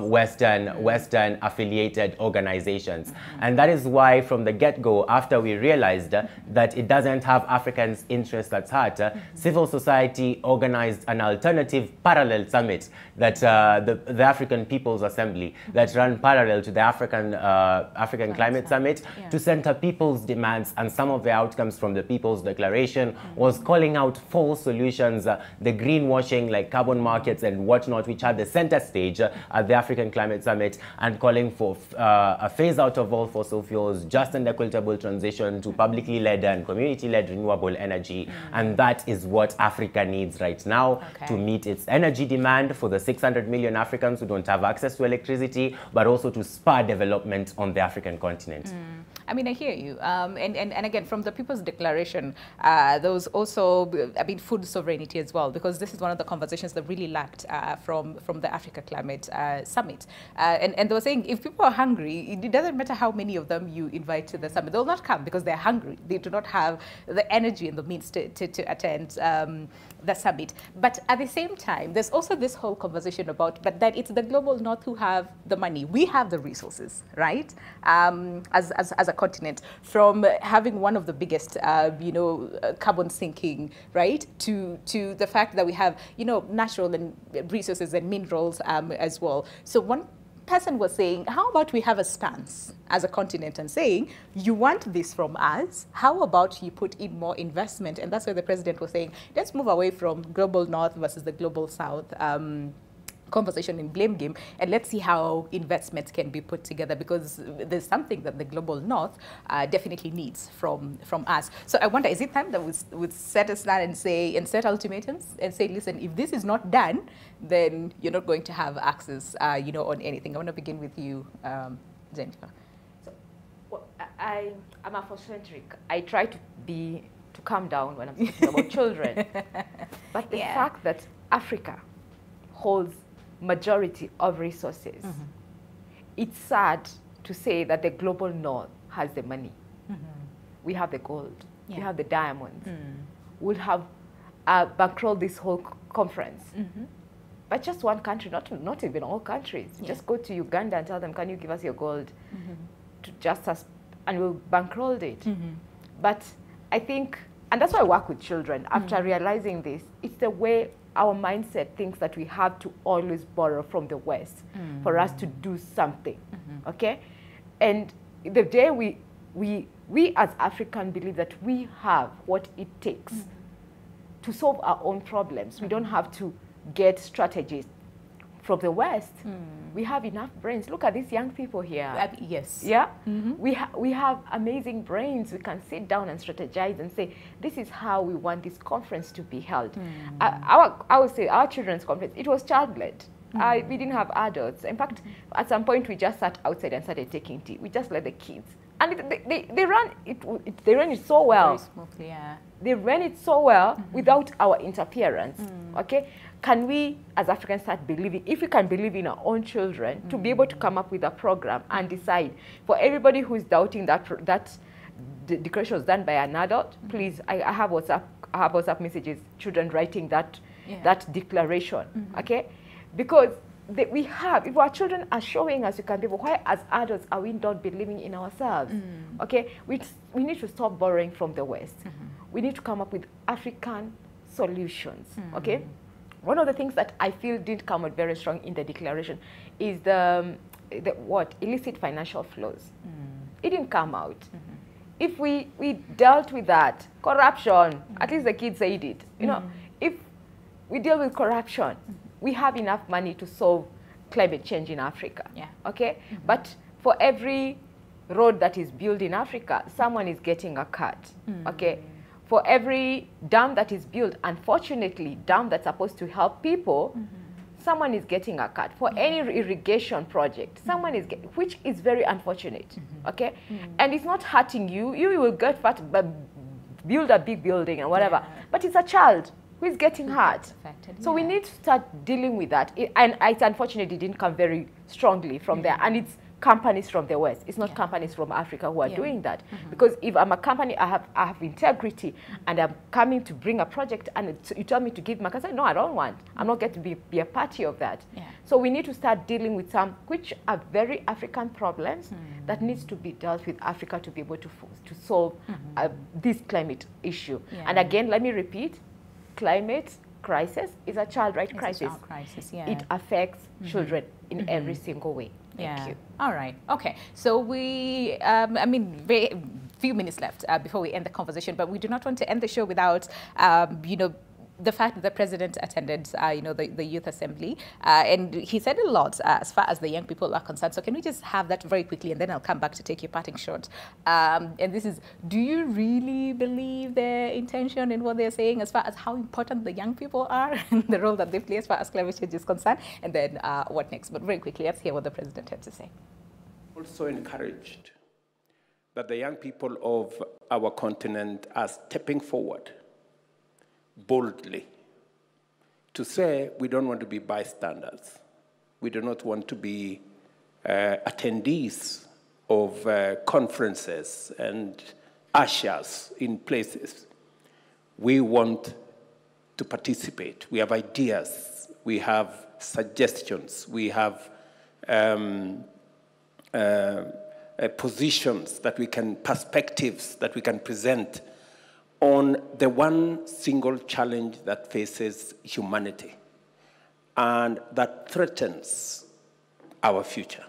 Western affiliated community-led organizations. And that is why from the get-go, after we realized that it doesn't have Africans' interests at heart, civil society organized an alternative parallel summit that the African People's Assembly that ran parallel to the African Climate Summit to center people's demands, and some of the outcomes from the People's Declaration was calling out 4 solutions, the greenwashing like carbon markets and whatnot, which had the center stage at the African Climate Summit, and calling for a phase out of all fossil fuels, just and equitable transition to publicly led and community-led renewable energy. And that is what Africa needs right now to meet its energy demand for the 600 million Africans who don't have access to electricity, but also to spur development on the African continent. I mean, I hear you. And again, from the People's Declaration, there was also, I mean, food sovereignty as well, because this is one of the conversations that really lacked from the Africa Climate Summit. And they were saying, if people are hungry, it doesn't matter how many of them you invite to the summit. They'll not come because they're hungry. They do not have the energy and the means to attend the summit. But at the same time, there's also this whole conversation about, but that it's the global north who have the money. We have the resources, right? As a continent, from having one of the biggest, carbon sinking, right, to the fact that we have, natural and resources and minerals as well. So one person was saying, how about we have a stance as a continent and saying, you want this from us, how about you put in more investment? And that's why the president was saying, let's move away from global north versus the global south conversation in blame game, and let's see how investments can be put together, because there's something that the global north definitely needs from us. So I wonder, is it time that we set a stand and say, and set ultimatums and say, listen, if this is not done, then you're not going to have access, on anything. I want to begin with you, Jennifer. So, I'm Afrocentric. I try to calm down when I'm talking about children, but the fact that Africa holds majority of resources. It's sad to say that the global north has the money. We have the gold, we have the diamonds. We'll have bankrolled this whole conference. But just one country, not even all countries. Just go to Uganda and tell them, can you give us your gold to just us, and we'll bankroll it. But I think, and that's why I work with children, after realizing this, it's the way our mindset thinks that we have to always borrow from the West for us to do something, okay? And the day we as Africans believe that we have what it takes to solve our own problems, we don't have to get strategies from the West. We have enough brains. Look at these young people here. Yes. Yeah? We have amazing brains. We can sit down and strategize and say, this is how we want this conference to be held. I would say our children's conference, it was child-led. We didn't have adults. In fact, at some point, we just sat outside and started taking tea. We just let the kids. And they ran it so well. Very smoothly, yeah. They ran it so well without our interference, okay? Can we, as Africans, start believing, if we can believe in our own children, to be able to come up with a program and decide, for everybody who is doubting that the declaration was done by an adult, please, I have WhatsApp messages, children writing that declaration, okay? Because if our children are showing us we can be, why as adults are we not believing in ourselves? Okay, we need to stop borrowing from the West. We need to come up with African solutions, okay? One of the things that I feel didn't come out very strong in the declaration is the illicit financial flows. It didn't come out. If we dealt with that, corruption, at least the kids said it. If we deal with corruption, we have enough money to solve climate change in Africa. Okay? But for every road that is built in Africa, someone is getting a cut. Okay? For every dam that is built, unfortunately, dam that's supposed to help people, someone is getting a cut. For any irrigation project, someone is which is very unfortunate, okay? And it's not hurting you. You will get fat, but build a big building and whatever. But it's a child who is getting hurt. So we need to start dealing with that. And it's unfortunate it didn't come very strongly from there. And it's companies from the West. It's not companies from Africa who are doing that. Because if I'm a company, I have integrity, and I'm coming to bring a project, and you tell me to give my consent. No, I don't want. I'm not going to be a party of that. So we need to start dealing with some which are very African problems that needs to be dealt with Africa to be able to solve this climate issue. And again, let me repeat, climate crisis is a child right crisis. It affects children in every single way. Thank you. All right. Okay. So we, I mean, very few minutes left before we end the conversation, but we do not want to end the show without, you know, the fact that the president attended, you know, the youth assembly, and he said a lot as far as the young people are concerned. So can we just have that very quickly, and then I'll come back to take your parting shot. And this is, do you really believe their intention in what they're saying as far as how important the young people are and the role that they play as far as climate change is concerned? And then what next? But very quickly, let's hear what the president had to say. Also encouraged that the young people of our continent are stepping forward boldly to say we don't want to be bystanders. We do not want to be attendees of conferences and ushers in places. We want to participate. We have ideas. We have suggestions. We have positions that we can, perspectives that we can present on the one single challenge that faces humanity and that threatens our future.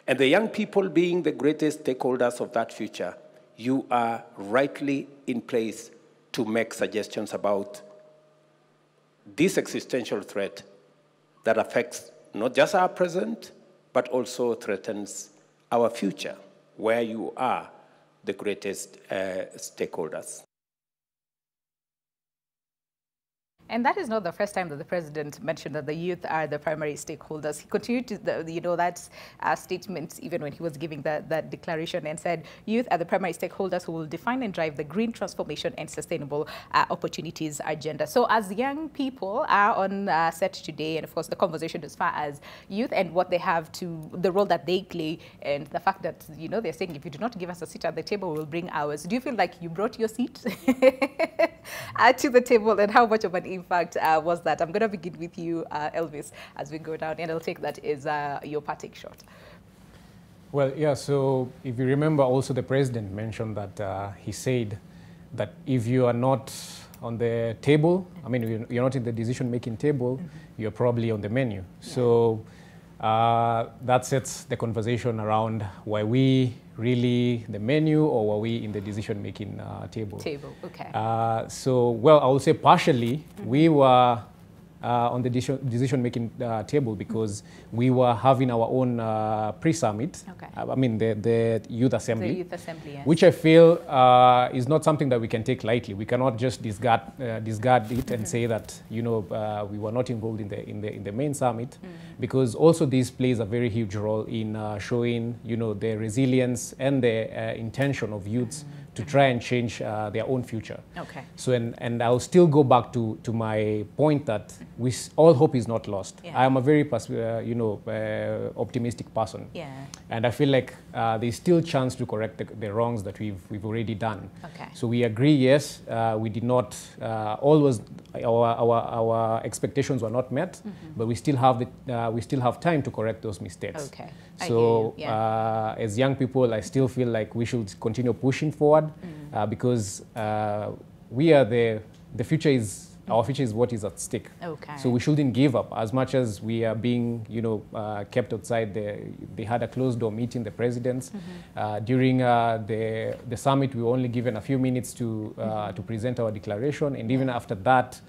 And the young people being the greatest stakeholders of that future, you are rightly in place to make suggestions about this existential threat that affects not just our present, but also threatens our future, where you are the greatest stakeholders. And that is not the first time that the president mentioned that the youth are the primary stakeholders. He continued to, you know, that statement even when he was giving that declaration, and said, youth are the primary stakeholders who will define and drive the green transformation and sustainable opportunities agenda. So as young people are on set today, and of course the conversation as far as youth and what they have to, the role that they play, and the fact that, you know, they're saying if you do not give us a seat at the table, we'll bring ours. Do you feel like you brought your seat to the table, and how much of an impact was that? I'm going to begin with you, Elvis, as we go down, and I'll take that as your parting shot. Well, yeah, so if you remember also the president mentioned that he said that if you are not on the table, I mean, you're not in the decision-making table, you're probably on the menu. Yeah. So that sets the conversation around why we really the menu, or were we in the decision-making table? Okay. So, well, I would say partially we were on the decision-making table because we were having our own pre-summit. Okay. I mean, the youth assembly. The youth assembly, yes. Which I feel is not something that we can take lightly. We cannot just discard it and say that, you know, we were not involved in the main summit, because also this plays a very huge role in showing, you know, the resilience and the intention of youths to try and change their own future. Okay. So, and I'll still go back to my point that all hope is not lost. Yeah. I am a very, you know, optimistic person. Yeah. And I feel like there's still chance to correct the wrongs that we've already done. Okay. So we agree, yes, we did not always, our expectations were not met, but we still have time to correct those mistakes. Okay. So as young people, I still feel like we should continue pushing forward, because we are the future is, our future is what is at stake. Okay. So we shouldn't give up. As much as we are being, you know, kept outside, they had a closed door meeting, the presidents. During the summit, we were only given a few minutes to present our declaration, and even after that,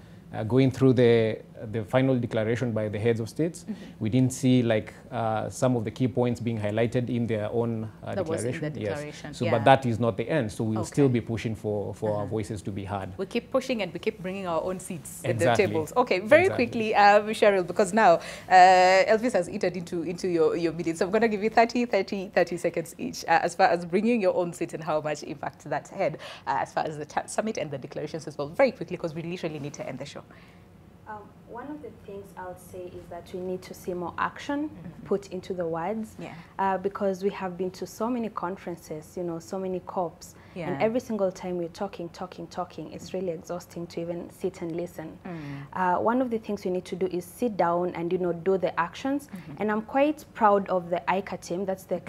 going through the final declaration by the heads of states, we didn't see like some of the key points being highlighted in their own declaration. Yes. So, but that is not the end. So we'll still be pushing for our voices to be heard. We keep pushing, and we keep bringing our own seats in the tables. Okay, very quickly, Cheryl, because now Elvis has eaten into your minutes. So I'm going to give you 30 seconds each as far as bringing your own seat and how much impact that had as far as the summit and the declarations as well. Very quickly, because we literally need to end the show. One of the things I'll say is that we need to see more action put into the words, because we have been to so many conferences, so many COPs, and every single time we're talking, it's really exhausting to even sit and listen. One of the things we need to do is sit down and do the actions, and I'm quite proud of the ICA team, that's the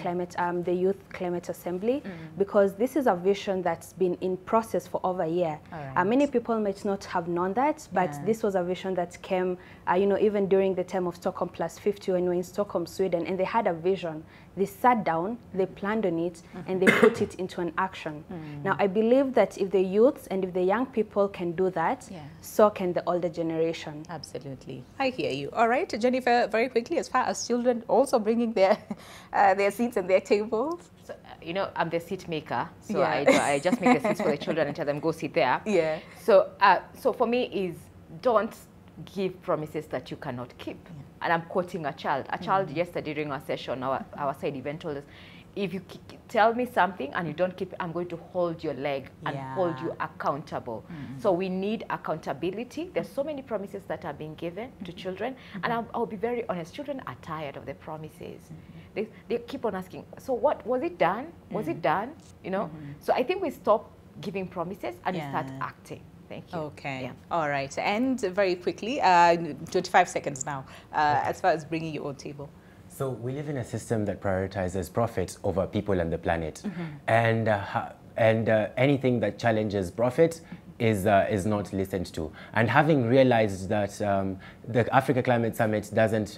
the Youth Climate Assembly, because this is a vision that's been in process for over a year. Many people might not have known that, but this was a vision that came, even during the time of Stockholm Plus 50 when we were in Stockholm, Sweden, and they had a vision. They sat down, they planned on it, and they put it into an action. Now, I believe that if the youths and if the young people can do that, so can the older generation. Absolutely. I hear you. All right, Jennifer, very quickly, as far as children also bringing their seats and their tables. So, I'm the seat maker, so I just make the seats for the children and tell them, go sit there. Yeah. So, so for me is don't give promises that you cannot keep. And I'm quoting a child. A child yesterday during our session, our side event told us, if you tell me something and you don't keep it, I'm going to hold your leg and hold you accountable. So we need accountability. There's so many promises that are being given to children. And I'll be very honest, children are tired of the promises. They keep on asking, so what, was it done? Was it done? So I think we stop giving promises and we start acting. Thank you. Okay. Yeah. All right. And very quickly, 25 seconds now, as far as bringing your own table. So we live in a system that prioritizes profit over people and the planet, and anything that challenges profit is not listened to. And having realized that the Africa Climate Summit doesn't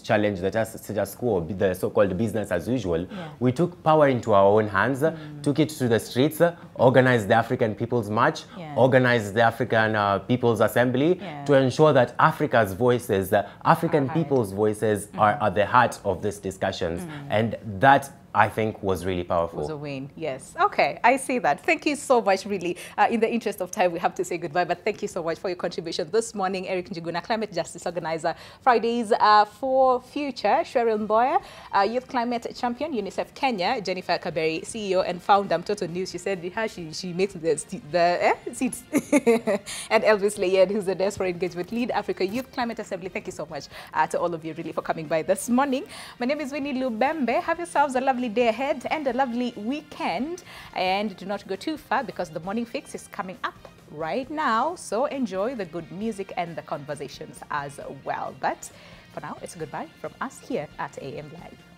challenge the status quo, the so-called business as usual, we took power into our own hands, took it to the streets, organized the African People's March, organized the African People's Assembly to ensure that Africa's voices, African people's voices are at the heart of these discussions. And that, I think, was really powerful. Was a win, yes. Okay, I see that. Thank you so much, really. In the interest of time, we have to say goodbye, but thank you so much for your contribution this morning. Eric Njuguna, Climate Justice Organizer, Fridays for Future, Cheryl Mboya, Youth Climate Champion, UNICEF Kenya, Jennifer Kaberi, CEO and founder, Mtoto News. She said she makes the seats. And Elvis Layed, who's the Diaspora Engagement Lead, Africa Youth Climate Assembly. Thank you so much to all of you, really, for coming by this morning. My name is Winnie Lubembe. Have yourselves a lovely day ahead and a lovely weekend, and do not go too far because the morning fix is coming up right now, so enjoy the good music and the conversations as well. But for now, it's goodbye from us here at AM Live.